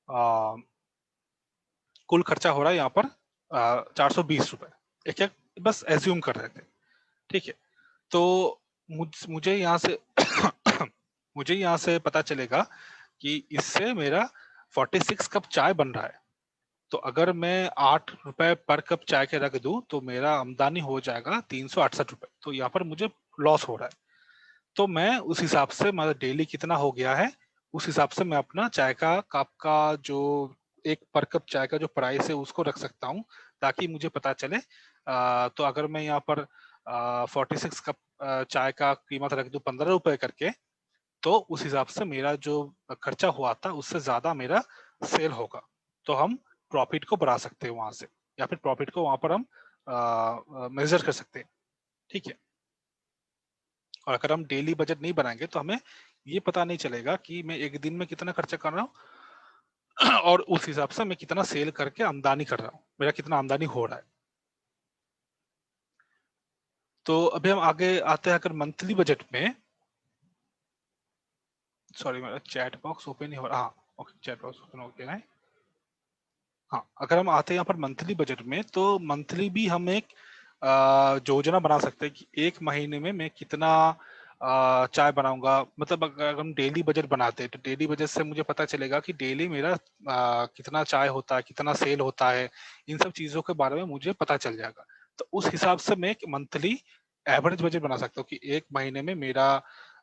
आ, कुल खर्चा हो रहा है यहाँ पर 420 रुपए। एक एक बस एज्यूम कर रहे थे। ठीक है, तो मुझे यहाँ से मुझे यहाँ से पता चलेगा कि इससे मेरा 46 कप चाय बन रहा है। तो अगर मैं 8 रुपए पर कप चाय के रख दूं तो मेरा आमदनी हो जाएगा 368 रुपए। तो यहाँ पर मुझे लॉस हो रहा है। तो मैं उस हिसाब से, मतलब डेली कितना हो गया है उस हिसाब से मैं अपना चाय का कप का जो एक पर कप चाय का जो प्राइस है उसको रख सकता हूँ, ताकि मुझे पता चले। तो अगर मैं यहाँ पर 46 कप चाय का कीमत रख दूं 15 रुपए करके, तो उस हिसाब से मेरा जो खर्चा हुआ था उससे ज्यादा मेरा सेल होगा। तो हम प्रॉफिट को बढ़ा सकते हैं वहां से, या फिर प्रॉफिट को वहां पर हम मेजर कर सकते हैं। ठीक है। और अगर हम डेली बजट नहीं बनाएंगे तो हमें ये पता नहीं चलेगा कि मैं एक दिन में कितना खर्चा कर रहा हूँ और उस हिसाब से मैं कितना सेल करके आमदनी कर रहा हूँ, मेरा कितना आमदनी हो रहा है। तो अभी हम आगे आते हैं, अगर मंथली बजट में, सॉरी मेरा चैट बॉक्स ओपन नहीं हो रहा, हाँ ओके, चैट बॉक्स ओपन हो गया है। हाँ, अगर हम आते हैं यहाँ पर मंथली बजट में, तो मंथली भी हम एक योजना बना सकते हैं कि एक महीने में मैं कितना चाय बनाऊंगा। मतलब अगर हम डेली बजट बनाते हैं तो डेली बजट से मुझे पता चलेगा कि डेली मेरा कितना चाय होता है, कितना सेल होता है, इन सब चीजों के बारे में मुझे पता चल जाएगा। तो उस हिसाब से मैं एक मंथली एवरेज बजट बना सकता हूँ कि एक महीने में मेरा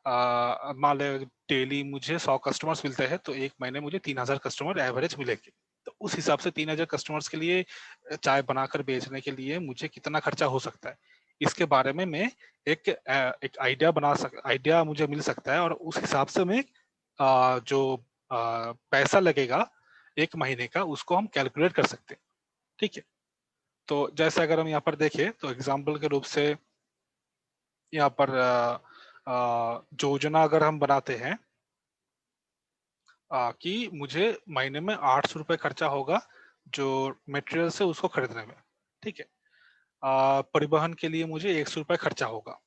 मान ले डेली मुझे 100 कस्टमर्स मिलते हैं तो एक महीने मुझे 3,000 कस्टमर एवरेज मिलेंगे। तो उस हिसाब से 3,000 कस्टमर्स के लिए चाय बनाकर बेचने के लिए मुझे कितना खर्चा हो सकता है, इसके बारे में मैं एक आइडिया मुझे मिल सकता है। और उस हिसाब से मैं जो पैसा लगेगा एक महीने का, उसको हम कैलकुलेट कर सकते हैं। ठीक है, तो जैसे अगर हम यहाँ पर देखें तो एग्जाम्पल के रूप से यहाँ पर योजना अगर हम बनाते हैं कि मुझे महीने में 800 रुपये खर्चा होगा जो मटेरियल है उसको खरीदने में। ठीक है, परिवहन के लिए मुझे 100 रुपये खर्चा होगा।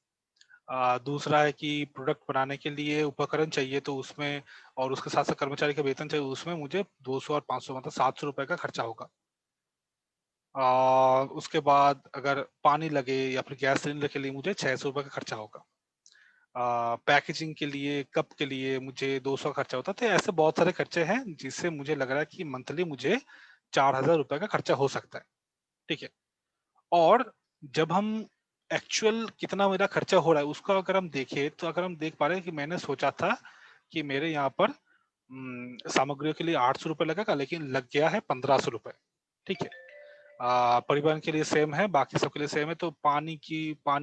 दूसरा है कि प्रोडक्ट बनाने के लिए उपकरण चाहिए तो उसमें, और उसके साथ साथ कर्मचारी का वेतन चाहिए, उसमें मुझे 200 और 500 मतलब 700 रुपये का खर्चा होगा। उसके बाद अगर पानी लगे या फिर गैस सिलेंडर के लिए मुझे 600 रुपये का खर्चा होगा। पैकेजिंग के लिए, कप के लिए मुझे 200 खर्चा होता है। तो ऐसे बहुत सारे खर्चे हैं जिससे मुझे लग रहा है कि मंथली मुझे 4000 रुपये का खर्चा हो सकता है। ठीक है, और जब हम एक्चुअल कितना मेरा खर्चा हो रहा है उसका अगर हम देखें तो अगर हम देख पा रहे हैं कि मैंने सोचा था कि मेरे यहाँ पर सामग्रियों के लिए 800 रुपये लगेगा, लेकिन लग गया है 1500 रुपये। ठीक है, परिवहन के लिए सेम है, बाकी सबके लिए सेम है। तो पानी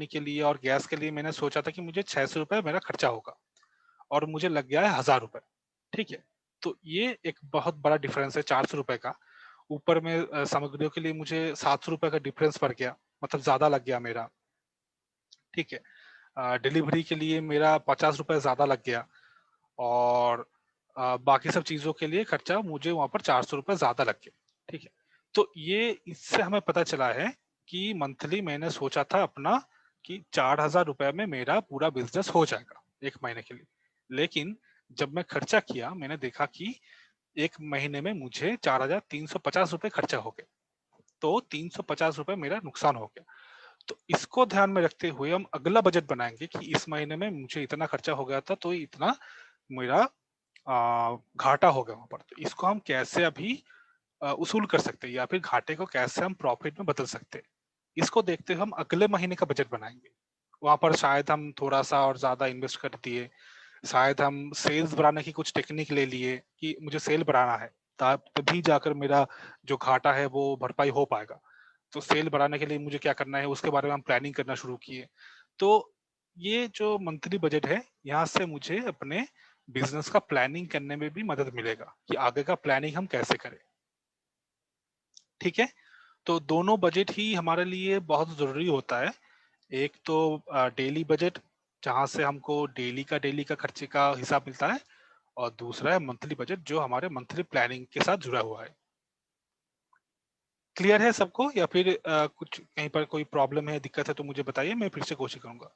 के लिए और गैस के लिए मैंने सोचा था कि मुझे 600 रुपये मेरा खर्चा होगा और मुझे लग गया है 1000 रुपये। ठीक है, तो ये एक बहुत बड़ा डिफरेंस है 400 रुपये का। ऊपर में सामग्रियों के लिए मुझे 700 रुपये का डिफरेंस पड़ गया, मतलब ज्यादा लग गया मेरा। ठीक है, डिलीवरी के लिए मेरा 50 रुपये ज्यादा लग गया, और बाकी सब चीजों के लिए खर्चा मुझे वहां पर 400 रुपये ज्यादा लग गया। ठीक है, तो ये इससे हमें पता चला है कि मंथली मैंने सोचा था अपना कि 4000 रुपये में मेरा पूरा बिजनेस हो जाएगा एक महीने के लिए, लेकिन जब मैं खर्चा किया मैंने देखा कि एक महीने में मुझे 4350 रुपये खर्चा हो गए। तो 350 रुपये मेरा नुकसान हो गया। तो इसको ध्यान में रखते हुए हम अगला बजट बनाएंगे कि इस महीने में मुझे इतना खर्चा हो गया था, तो इतना मेरा घाटा हो गया वहां पर। तो इसको हम कैसे अभी उसूल कर सकते हैं, या फिर घाटे को कैसे हम प्रॉफिट में बदल सकते हैं, इसको देखते हुए हम अगले महीने का बजट बनाएंगे। वहां पर शायद हम थोड़ा सा और ज्यादा इन्वेस्ट कर दिए, शायद हम सेल्स बढ़ाने की कुछ टेक्निक ले लिए कि मुझे सेल बढ़ाना है, तभी जाकर मेरा जो घाटा है वो भरपाई हो पाएगा। तो सेल बढ़ाने के लिए मुझे क्या करना है उसके बारे में हम प्लानिंग करना शुरू किए। तो ये जो मंथली बजट है, यहाँ से मुझे अपने बिजनेस का प्लानिंग करने में भी मदद मिलेगा कि आगे का प्लानिंग हम कैसे करें। ठीक है, तो दोनों बजट ही हमारे लिए बहुत जरूरी होता है। एक तो डेली बजट, जहां से हमको डेली का खर्चे का हिसाब मिलता है, और दूसरा है मंथली बजट जो हमारे मंथली प्लानिंग के साथ जुड़ा हुआ है। क्लियर है सबको, या फिर कुछ कहीं पर कोई प्रॉब्लम है, दिक्कत है तो मुझे बताइए, मैं फिर से कोशिश करूंगा।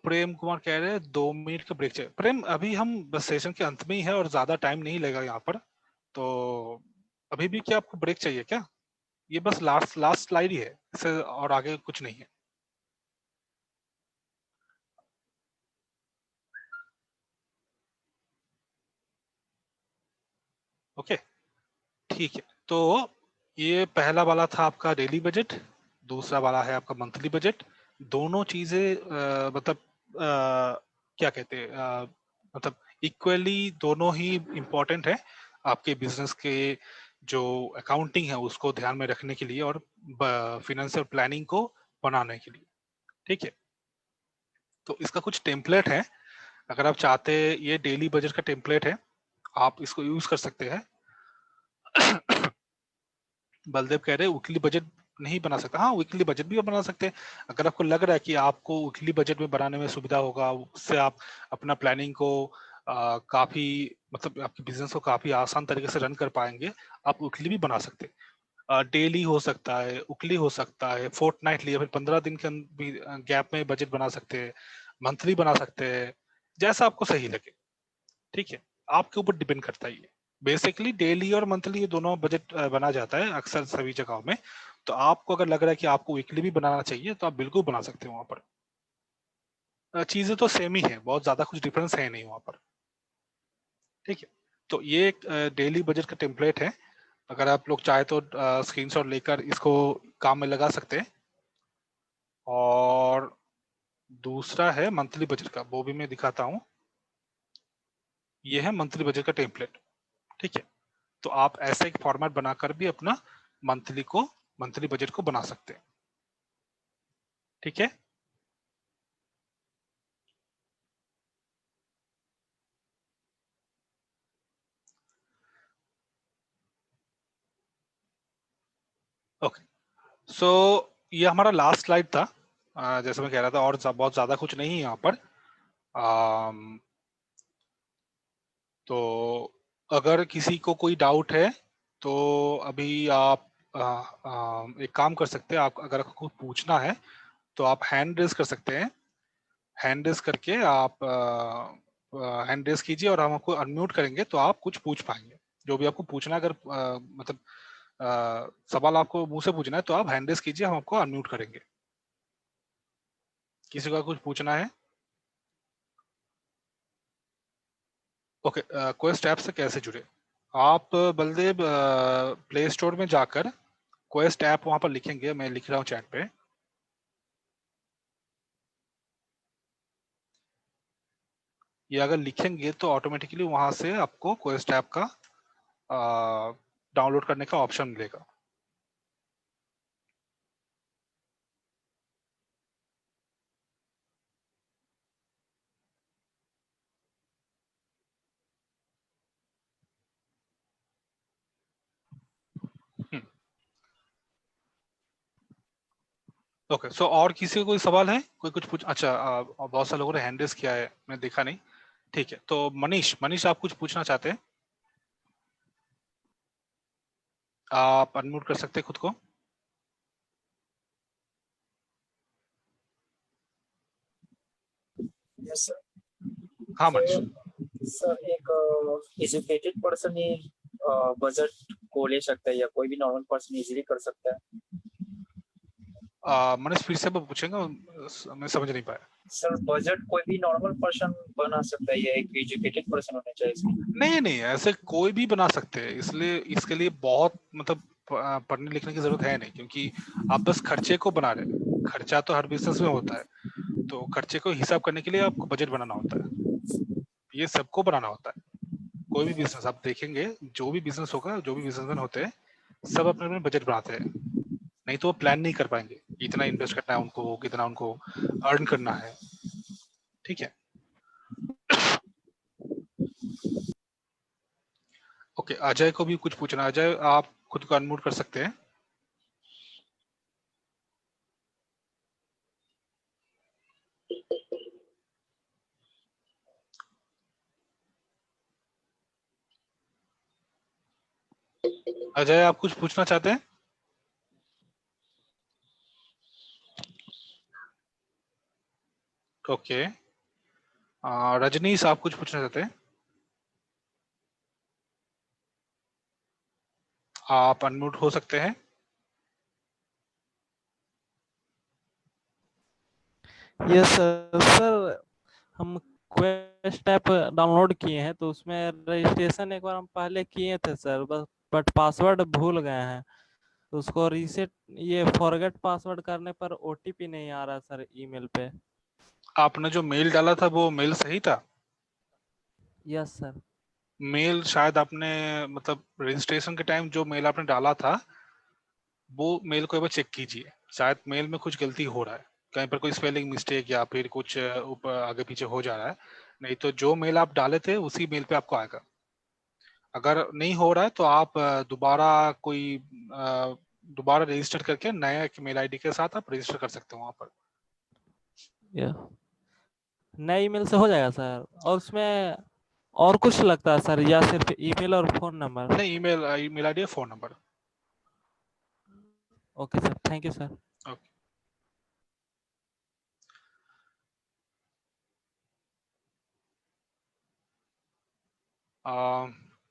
प्रेम कुमार कह रहे हैं 2 मिनट का ब्रेक चाहिए। प्रेम, अभी हम बस सेशन के अंत में ही है और ज्यादा टाइम नहीं लगेगा यहाँ पर, तो अभी भी क्या आपको ब्रेक चाहिए क्या? ये बस लास्ट लास्ट स्लाइड ही है, इससे और आगे कुछ नहीं है। ओके, ठीक है। तो ये पहला वाला था आपका डेली बजट, दूसरा वाला है आपका मंथली बजट। दोनों चीजें मतलब क्या कहते हैं, मतलब इक्वली दोनों ही इम्पोर्टेंट है आपके बिजनेस के जो अकाउंटिंग है उसको ध्यान में रखने के लिए, और फिनेंशियल प्लानिंग को बनाने के लिए। ठीक है, तो इसका कुछ टेम्पलेट है, अगर आप चाहते, ये डेली बजट का टेम्पलेट है, आप इसको यूज कर सकते हैं। बलदेव कह रहे हैं वीकली बजट नहीं बना सकता। हाँ, वीकली बजट भी बना सकते हैं। अगर आपको लग रहा है कि आपको वीकली बजट में बनाने में सुविधा होगा, उससे आप अपना प्लानिंग को काफी, मतलब आपके बिजनेस को काफी आसान तरीके से रन कर पाएंगे, आप वीकली भी बना सकते हैं। डेली हो सकता है, वीकली हो सकता है, फोर्टनाइटली या फिर 15 दिन के भी गैप में बजट बना सकते हैं, मंथली बना सकते हैं, जैसा आपको सही लगे। ठीक है, आपके ऊपर डिपेंड करता है ये। बेसिकली डेली और मंथली ये दोनों बजट बना जाता है अक्सर सभी जगहों में। तो आपको अगर लग रहा है कि आपको वीकली भी बनाना चाहिए तो आप बिल्कुल बना सकते हो वहां पर। चीजें तो सेम ही है, बहुत ज्यादा कुछ डिफरेंस है नहीं वहां पर। ठीक है, तो ये एक डेली बजट का टेम्पलेट है, अगर आप लोग चाहे तो स्क्रीनशॉट लेकर इसको काम में लगा सकते हैं। और दूसरा है मंथली बजट का, वो भी मैं दिखाता हूँ। ये है मंथली बजट का टेम्पलेट। ठीक है, तो आप ऐसे एक फॉर्मेट बनाकर भी अपना मंथली बजट को बना सकते हैं। ठीक है, ओके, सो ये हमारा लास्ट स्लाइड था। जैसे मैं कह रहा था, और बहुत ज्यादा कुछ नहीं है यहाँ पर। तो अगर किसी को कोई डाउट है तो अभी आप एक काम कर सकते हैं। आप अगर आपको कुछ पूछना है तो आप हैंड रेज कर सकते हैं। हैंड रेज करके आप हैंड रेज कीजिए और हम आपको अनम्यूट करेंगे तो आप कुछ पूछ पाएंगे। जो भी आपको पूछना है, अगर मतलब सवाल आपको मुंह से पूछना है तो आप हैंड रेज कीजिए, हम आपको अनम्यूट करेंगे। किसी का कुछ पूछना है? ओके, क्वेस्ट ऐप से कैसे जुड़े? आप बलदेव प्ले स्टोर में जाकर क्वेस्ट ऐप वहां पर लिखेंगे, मैं लिख रहा हूँ चैट पे। ये अगर लिखेंगे तो ऑटोमेटिकली वहां से आपको क्वेस्ट ऐप का डाउनलोड करने का ऑप्शन मिलेगा। ओके, सो और किसी को कोई सवाल है? कोई कुछ पूछ? अच्छा, बहुत सारे लोगों ने हैंड रेज किया है, मैं देखा नहीं। ठीक है, तो मनीष, आप कुछ पूछना चाहते हैं? आप अनम्यूट कर सकते हैं खुद को। Yes sir. हाँ मनीष। सर एक एजुकेटेड पर्सन ही बजट को ले सकता है या कोई भी नॉर्मल पर्सन इजीली कर सकता है? मनीष फिर से पूछेंगे, मैं समझ नहीं पाया। सर बजट कोई भी नॉर्मल पर्सन बना सकता है या एक एजुकेटेड पर्सन होना चाहिए इसमें? नहीं नहीं, ऐसे कोई भी बना सकते हैं, इसलिए इसके लिए बहुत मतलब पढ़ने लिखने की जरूरत है नहीं, क्योंकि आप बस खर्चे को बना रहे हैं। खर्चा तो हर बिजनेस में होता है, तो खर्चे को हिसाब करने के लिए आपको बजट बनाना होता है। ये सबको बनाना होता है। कोई भी बिजनेस आप देखेंगे, जो भी बिजनेस होगा, जो भी बिजनेसमैन होते हैं, सब अपने अपने बजट बनाते हैं। नहीं तो वो प्लान नहीं कर पाएंगे कितना इन्वेस्ट करना है उनको, कितना उनको अर्न करना है। ठीक है, ओके। अजय को भी कुछ पूछना। अजय, आप खुद को अनम्यूट कर सकते हैं। अजय, आप कुछ पूछना चाहते हैं? ओके, रजनीश, आप कुछ पूछना चाहते हैं? आप अनम्यूट हो सकते हैं। Yes sir. सर हम क्वेस्ट ऐप डाउनलोड किए हैं तो उसमें रजिस्ट्रेशन एक बार हम पहले किए थे सर, बस बट पासवर्ड भूल गए हैं तो उसको रीसेट, ये फॉरगेट पासवर्ड करने पर ओटीपी नहीं आ रहा सर ईमेल पे। आपने जो मेल डाला था वो मेल सही था? Yes sir. मेल शायद आपने मतलब रजिस्ट्रेशन के टाइम जो मेल आपने डाला था वो मेल को एक बार चेक कीजिए। शायद मेल में कुछ गलती हो रहा है, कहीं पर कोई स्पेलिंग मिस्टेक या फिर कुछ ऊपर आगे पीछे हो जा रहा है। नहीं तो जो मेल आप डाले थे उसी मेल पे आपको आएगा। अगर नहीं हो रहा है तो आप दोबारा रजिस्टर करके नया एक मेल आईडी के साथ आप रजिस्टर कर सकते हो वहां पर। नए ईमेल से हो जाएगा सर? और उसमें और कुछ लगता है सर या सिर्फ ईमेल और फोन नंबर? नहीं, email ID, phone number. Okay sir, thank you sir. Okay,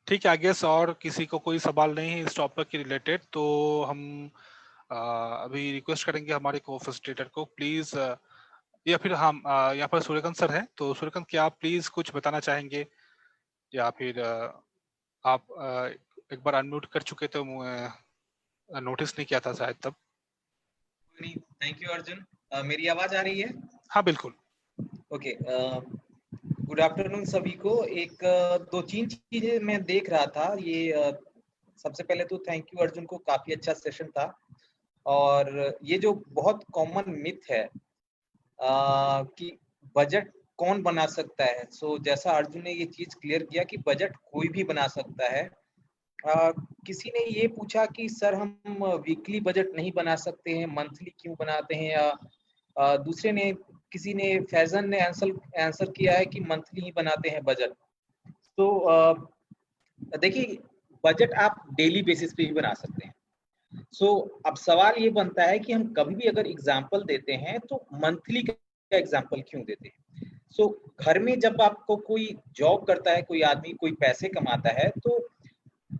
ठीक है। आई गेस और किसी को कोई सवाल नहीं है इस टॉपिक के रिलेटेड, तो हम अभी रिक्वेस्ट करेंगे हमारे को फैसिलिटेटर को प्लीज, या फिर हम यहाँ पर सूर्यकांत सर हैं, तो सूर्यकांत, क्या आप प्लीज कुछ बताना चाहेंगे? या फिर आप एक बार अनम्यूट कर चुके थे, नोटिस नहीं किया था शायद तब। Thank you Arjun. मेरी आवाज आ रही है? हाँ बिल्कुल। ओके, गुड आफ्टरनून सभी को। एक दो तीन चीजें मैं देख रहा था। ये सबसे पहले तो थैंक यू अर्जुन को, काफी अच्छा सेशन था। और ये जो बहुत कॉमन मिथ है कि बजट कौन बना सकता है, सो जैसा अर्जुन ने ये चीज क्लियर किया कि बजट कोई भी बना सकता है। किसी ने ये पूछा कि सर हम वीकली बजट नहीं बना सकते हैं, मंथली क्यों बनाते हैं, या दूसरे ने किसी ने फैजन ने आंसर किया है कि मंथली ही बनाते हैं बजट। तो देखिए, बजट आप डेली बेसिस पे भी बना सकते हैं। अब सवाल ये बनता है कि हम कभी भी अगर एग्जाम्पल देते हैं तो मंथली का एग्जाम्पल क्यों देते हैं। घर में जब आपको कोई जॉब करता है, कोई आदमी कोई पैसे कमाता है, तो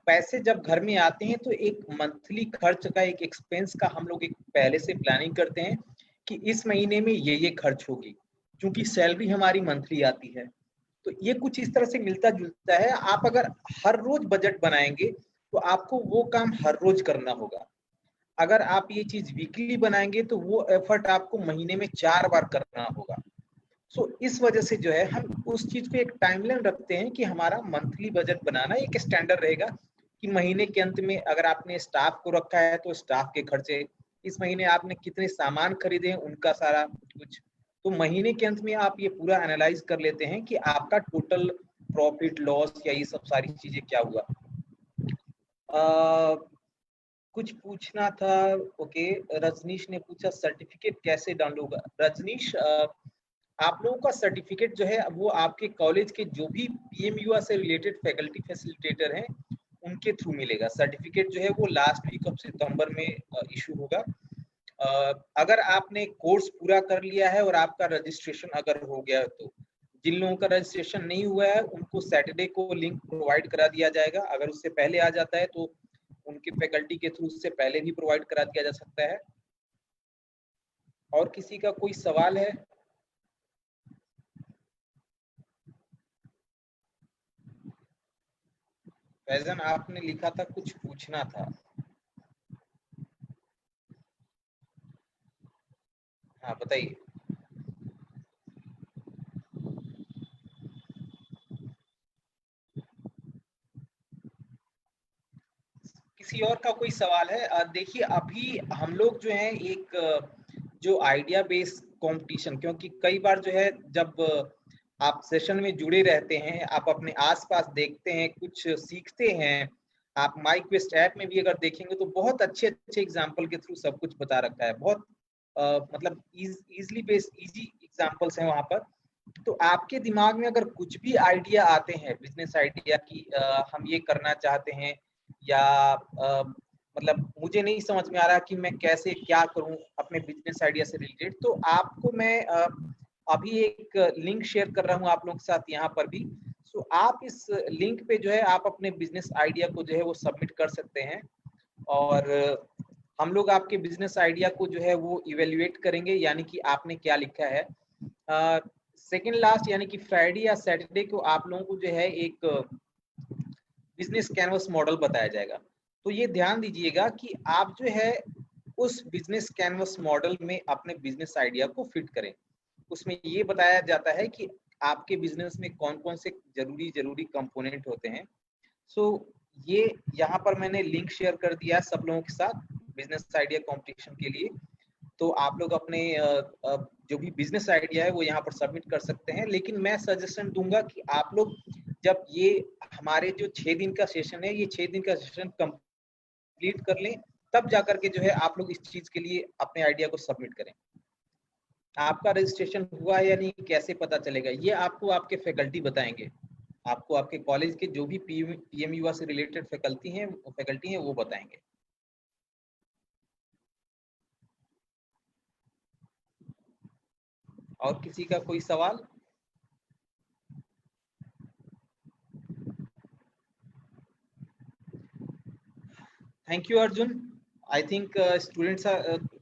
पैसे जब घर में आते हैं तो एक मंथली खर्च का, एक एक्सपेंस का हम लोग एक पहले से प्लानिंग करते हैं कि इस महीने में ये खर्च होगी, क्योंकि सैलरी हमारी मंथली आती है। तो ये कुछ इस तरह से मिलता जुलता है। आप अगर हर रोज बजट बनाएंगे तो आपको वो काम हर रोज करना होगा। अगर आप ये चीज वीकली बनाएंगे तो वो एफर्ट आपको महीने में 4 बार करना होगा। इस वजह से जो है हम उस चीज पे एक टाइमलाइन रखते हैं कि हमारा मंथली बजट बनाना एक स्टैंडर्ड रहेगा कि महीने के अंत में अगर आपने स्टाफ को रखा है तो स्टाफ के खर्चे, इस महीने आपने कितने सामान खरीदे हैं उनका सारा कुछ, तो महीने के अंत में आप ये पूरा एनालाइज कर लेते हैं कि आपका टोटल प्रॉफिट लॉस या ये सब सारी चीजें क्या हुआ। कुछ पूछना था। ओके, रजनीश ने पूछा सर्टिफिकेट कैसे डाउनलोड होगा। रजनीश, आप लोगों का सर्टिफिकेट जो है वो आपके कॉलेज के जो भी पीएमयूआ से रिलेटेड फैकल्टी फैसिलिटेटर हैं उनके थ्रू मिलेगा। सर्टिफिकेट जो है वो लास्ट वीक ऑफ सितंबर में इशू होगा। अगर आपने कोर्स पूरा कर लिया है और आपका रजिस्ट्रेशन अगर हो गया तो, जिन लोगों का रजिस्ट्रेशन नहीं हुआ है उनको सैटरडे को लिंक प्रोवाइड करा दिया जाएगा। अगर उससे पहले आ जाता है तो उनके फैकल्टी के थ्रू उससे पहले भी प्रोवाइड करा दिया जा सकता है। और किसी का कोई सवाल है? फैजन, आपने लिखा था कुछ पूछना था। हाँ, बताइए। किसी और का कोई सवाल है? देखिए, अभी हम लोग जो है एक जो आइडिया बेस्ड कंपटीशन, क्योंकि कई बार जो है जब आप सेशन में जुड़े रहते हैं, आप अपने आसपास देखते हैं, कुछ सीखते हैं। आप माई क्वेस्ट ऐप में भी अगर देखेंगे तो बहुत अच्छे अच्छे एग्जाम्पल के थ्रू सब कुछ बता रखा है। बहुत मतलब इजली बेस्ड इजी एग्जाम्पल्स हैं वहां पर। तो आपके दिमाग में अगर कुछ भी आइडिया आते हैं, बिजनेस आइडिया की हम ये करना चाहते हैं, या मतलब मुझे नहीं समझ में आ रहा कि मैं कैसे क्या करूं अपने बिजनेस आइडिया से रिलेटेड, तो आपको मैं अभी एक लिंक शेयर कर रहा हूं आप लोगों के साथ यहाँ पर भी। आप इस लिंक पे जो है आप अपने बिजनेस आइडिया को जो है वो सबमिट कर सकते हैं, और हम लोग आपके बिजनेस आइडिया को जो है वो इवेल्युएट करेंगे, यानी कि आपने क्या लिखा है। सेकेंड लास्ट यानी कि फ्राइडे या सैटरडे को आप लोगों को जो है एक बिजनेस कैनवस मॉडल बताया जाएगा। तो ये ध्यान दीजिएगा कि आप जो है उस बिजनेस कैनवस मॉडल में अपने बिजनेस आइडिया को फिट करें। उसमें ये बताया जाता है कि आपके बिजनेस में कौन कौन से जरूरी कंपोनेंट होते हैं। ये यहाँ पर मैंने लिंक शेयर कर दिया है सब लोगों के साथ बिजनेस आइडिया कॉम्पिटिशन के लिए। तो आप लोग अपने जो भी बिजनेस आइडिया है वो यहाँ पर सबमिट कर सकते हैं। लेकिन मैं सजेशन दूंगा कि आप लोग जब ये हमारे जो 6 दिन का सेशन है, ये 6 दिन का सेशन कंप्लीट कर लें, तब जाकर के जो है आप लोग इस चीज के लिए अपने आइडिया को सबमिट करें। आपका रजिस्ट्रेशन हुआ है या नहीं कैसे पता चलेगा, ये आपको आपके फैकल्टी बताएंगे। आपको आपके कॉलेज के जो भी पीएमयूआ से रिलेटेड फैकल्टी हैं वो बताएंगे। और किसी का कोई सवाल? Thank you Arjun. I think students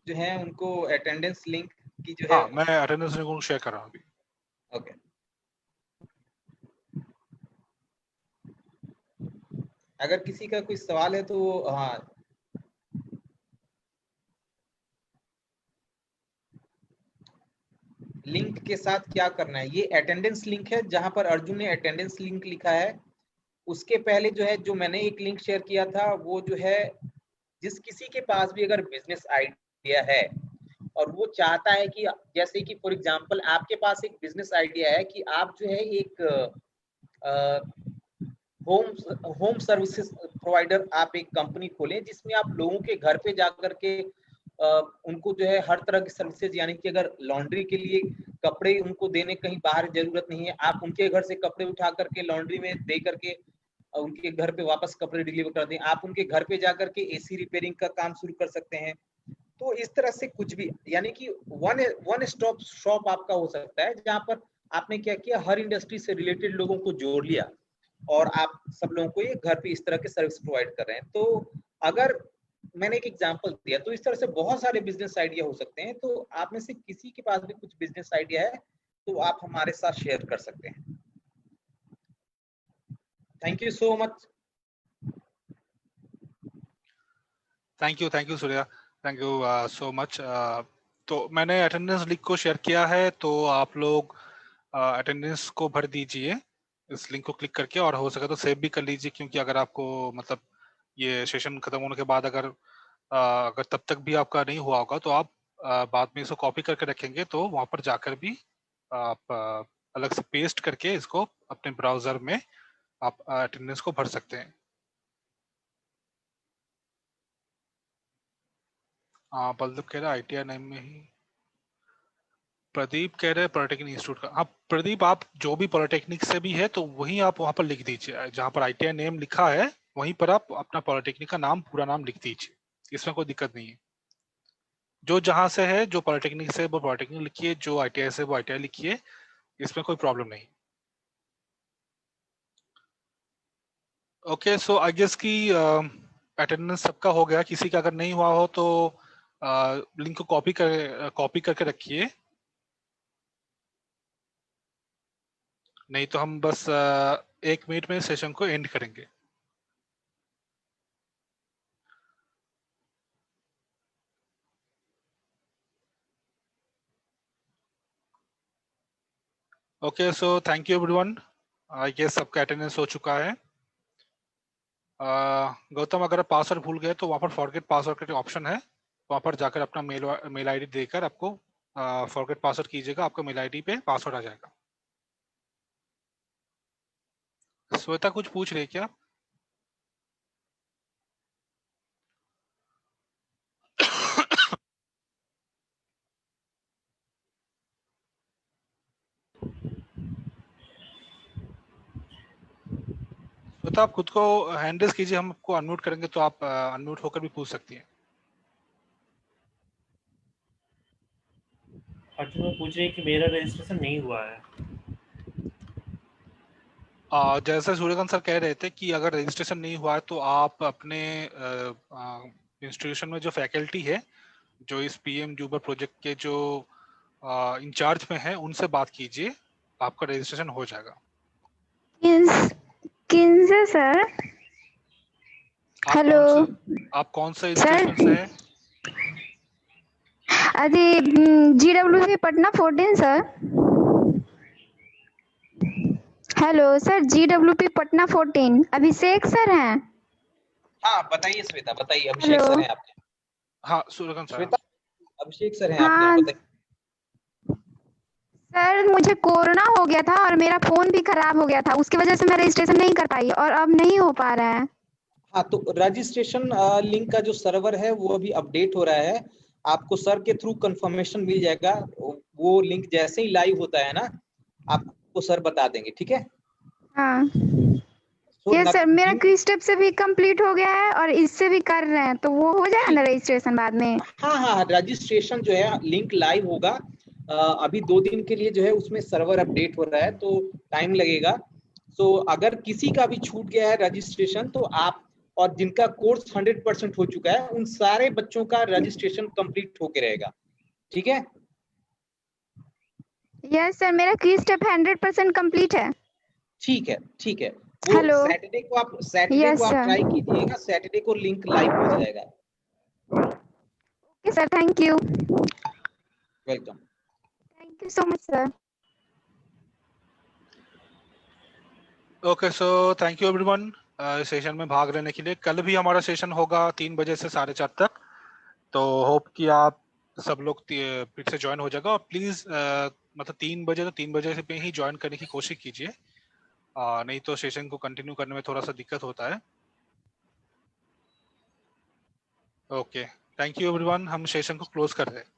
जो हैं उनको अटेंडेंस लिंक की जो है, मैं अटेंडेंस लिंक शेयर कर रहा हूँ अभी। ओके। अगर किसी का कोई सवाल है तो हाँ, लिंक के साथ क्या करना है, ये अटेंडेंस लिंक है जहां पर अर्जुन ने अटेंडेंस लिंक लिखा है। उसके पहले जो है जो मैंने एक लिंक शेयर किया था वो जो है, जिस किसी के पास भी अगर बिजनेस आइडिया है और वो चाहता है कि जैसे कि फॉर एग्जांपल आपके पास एक बिजनेस आइडिया है कि आप जो है एक होम सर्विसेज प्रोवाइडर आप एक कंपनी खोलें जिसमें आप लोगों के घर पे जाकर के उनको जो है हर तरह की सर्विसेज, यानी कि अगर लॉन्ड्री के लिए कपड़े उनको देने कहीं बाहर जरूरत नहीं है, आप उनके घर से कपड़े उठा करके लॉन्ड्री में दे करके उनके घर पे वापस कपड़े डिलीवर कर दें। आप उनके घर पे जाकर के एसी रिपेयरिंग का काम शुरू कर सकते हैं। तो इस तरह से कुछ भी, यानी कि वन स्टॉप शॉप आपका हो सकता है, जहां पर आपने क्या किया, हर इंडस्ट्री से रिलेटेड लोगों को जोड़ लिया और आप सब लोगों को ये घर पे इस तरह के सर्विस प्रोवाइड कर रहे हैं। तो अगर मैंने एक एग्जांपल दिया, तो इस तरह से बहुत सारे बिजनेस आइडिया हो सकते हैं। तो आप में से किसी के पास भी कुछ बिजनेस आइडिया है तो आप हमारे साथ शेयर कर सकते हैं। Thank you so much. Thank you Surya, thank you so much. तो मैंने अटेंडेंस लिंक को शेयर किया है, तो आप लोग अटेंडेंस को भर दीजिए इस लिंक को क्लिक करके, और हो सके तो सेव भी कर लीजिए, क्योंकि अगर आपको मतलब ये सेशन खत्म होने के बाद अगर तब तक भी आपका नहीं हुआ होगा तो आप बाद में इसको कॉपी करके रखेंगे, तो वहां पर जाकर भी आप अलग से पेस्ट करके इसको अपने ब्राउजर में आप अटेंडेंस को भर सकते हैं। बलदेव कह रहे ITI नेम में ही। प्रदीप कह रहे हैं पॉलिटेक्निक इंस्टीट्यूट का। हाँ प्रदीप, आप जो भी पॉलिटेक्निक से भी है तो वहीं आप वहां पर लिख दीजिए, जहां पर ITI नेम लिखा है वहीं पर आप अपना पॉलिटेक्निक का नाम, पूरा नाम लिख दीजिए, इसमें कोई दिक्कत नहीं है। जो जहां से है, जो पॉलिटेक्निक से वो पॉलिटेक्निक लिखिए, जो ITI से वो ITI लिखिए, इसमें कोई प्रॉब्लम नहीं। ओके, सो आई गेस की अटेंडेंस सबका हो गया। किसी का अगर नहीं हुआ हो तो लिंक को कॉपी करके रखिए, नहीं तो हम बस 1 मिनट में सेशन को एंड करेंगे। Okay, so thank you everyone. I guess सबका अटेंडेंस हो चुका है। गौतम, अगर आप पासवर्ड भूल गए तो वहाँ पर फॉरगेट पासवर्ड का ऑप्शन है, वहाँ पर जाकर अपना मेल आईडी देकर आपको फॉरगेट पासवर्ड कीजिएगा, आपका मेल आईडी पे पासवर्ड आ जाएगा। श्वेता कुछ पूछ रही है क्या? श्वेता, आप खुद को हैंड रेज कीजिए, हम आपको अनम्यूट करेंगे तो आप अनम्यूट होकर भी पूछ सकती हैं। अर्जुन वो पूछ रही है कि मेरा रजिस्ट्रेशन नहीं हुआ है। जैसे सूर्यकांत सर कह रहे थे कि अगर रजिस्ट्रेशन नहीं हुआ है तो आप अपने इंस्टीट्यूशन में जो फैकल्टी है, जो इस PM जूबर प्रोजेक्ट के जो इंचार्ज में है, उनसे बात कीजिए, आपका रजिस्ट्रेशन हो जाएगा। किनसे सर? हेलो, आप कौन से इंस्टीट्यूशन से हैं? अरे GWP Patna 14 sir. Hello sir, GWP Patna 14 अभिषेक सर हैं? हाँ बताइए श्वेता, बताइए। अभिषेक सर हैं आपके? हाँ सूर्यकांत सर। श्वेता, अभिषेक सर हैं हाँ आपके? बताइए सर, मुझे कोरोना हो गया था और मेरा फोन भी खराब हो गया था, उसकी वजह से मैं रजिस्ट्रेशन नहीं कर पाई और अब नहीं हो पा रहा है। हाँ, तो रजिस्ट्रेशन लिंक का जो सर्वर है वो अभी अपडेट हो रहा है, आपको सर के थ्रू कंफर्मेशन मिल जाएगा। वो लिंक जैसे ही लाइव होता है ना, आपको सर बता देंगे, ठीक है? हाँ यस सर, मेरा क्विज स्टेप से भी कंप्लीट हो गया है और इससे भी कर रहे हैं, तो वो हो जाएगा ना रजिस्ट्रेशन बाद में? हाँ, रजिस्ट्रेशन जो है लिंक लाइव होगा अभी 2 दिन के लिए जो है, उसमें सर्वर अपडेट हो रहा है तो टाइम लगेगा। तो अगर किसी का भी छूट गया है रजिस्ट्रेशन तो आप, और जिनका कोर्स 100% हो चुका है, उन सारे बच्चों का रजिस्ट्रेशन कंप्लीट होके रहेगा, ठीक है? यस सर, मेरा क्विज स्टेप 100% कंप्लीट है। ठीक है, ठीक है। हेलो, सैटरडे को आप ट्राई कीजिएगा, सैटरडे को लिंक लाइव हो जाएगा। Okay sir, thank you. Welcome. Thank you so much sir. Okay, so thank you everyone session में भाग लेने के लिए। कल भी हमारा सेशन होगा 3 बजे से 4:30 तक, तो होप कि आप सब लोग फिर से ज्वाइन हो जाएगा। और प्लीज मतलब 3 बजे तो 3 बजे से पे ही ज्वाइन करने की कोशिश कीजिए, नहीं तो सेशन को कंटिन्यू करने में थोड़ा सा दिक्कत होता है। ओके, थैंक यू एवरीवन, हम सेशन को क्लोज कर रहे हैं।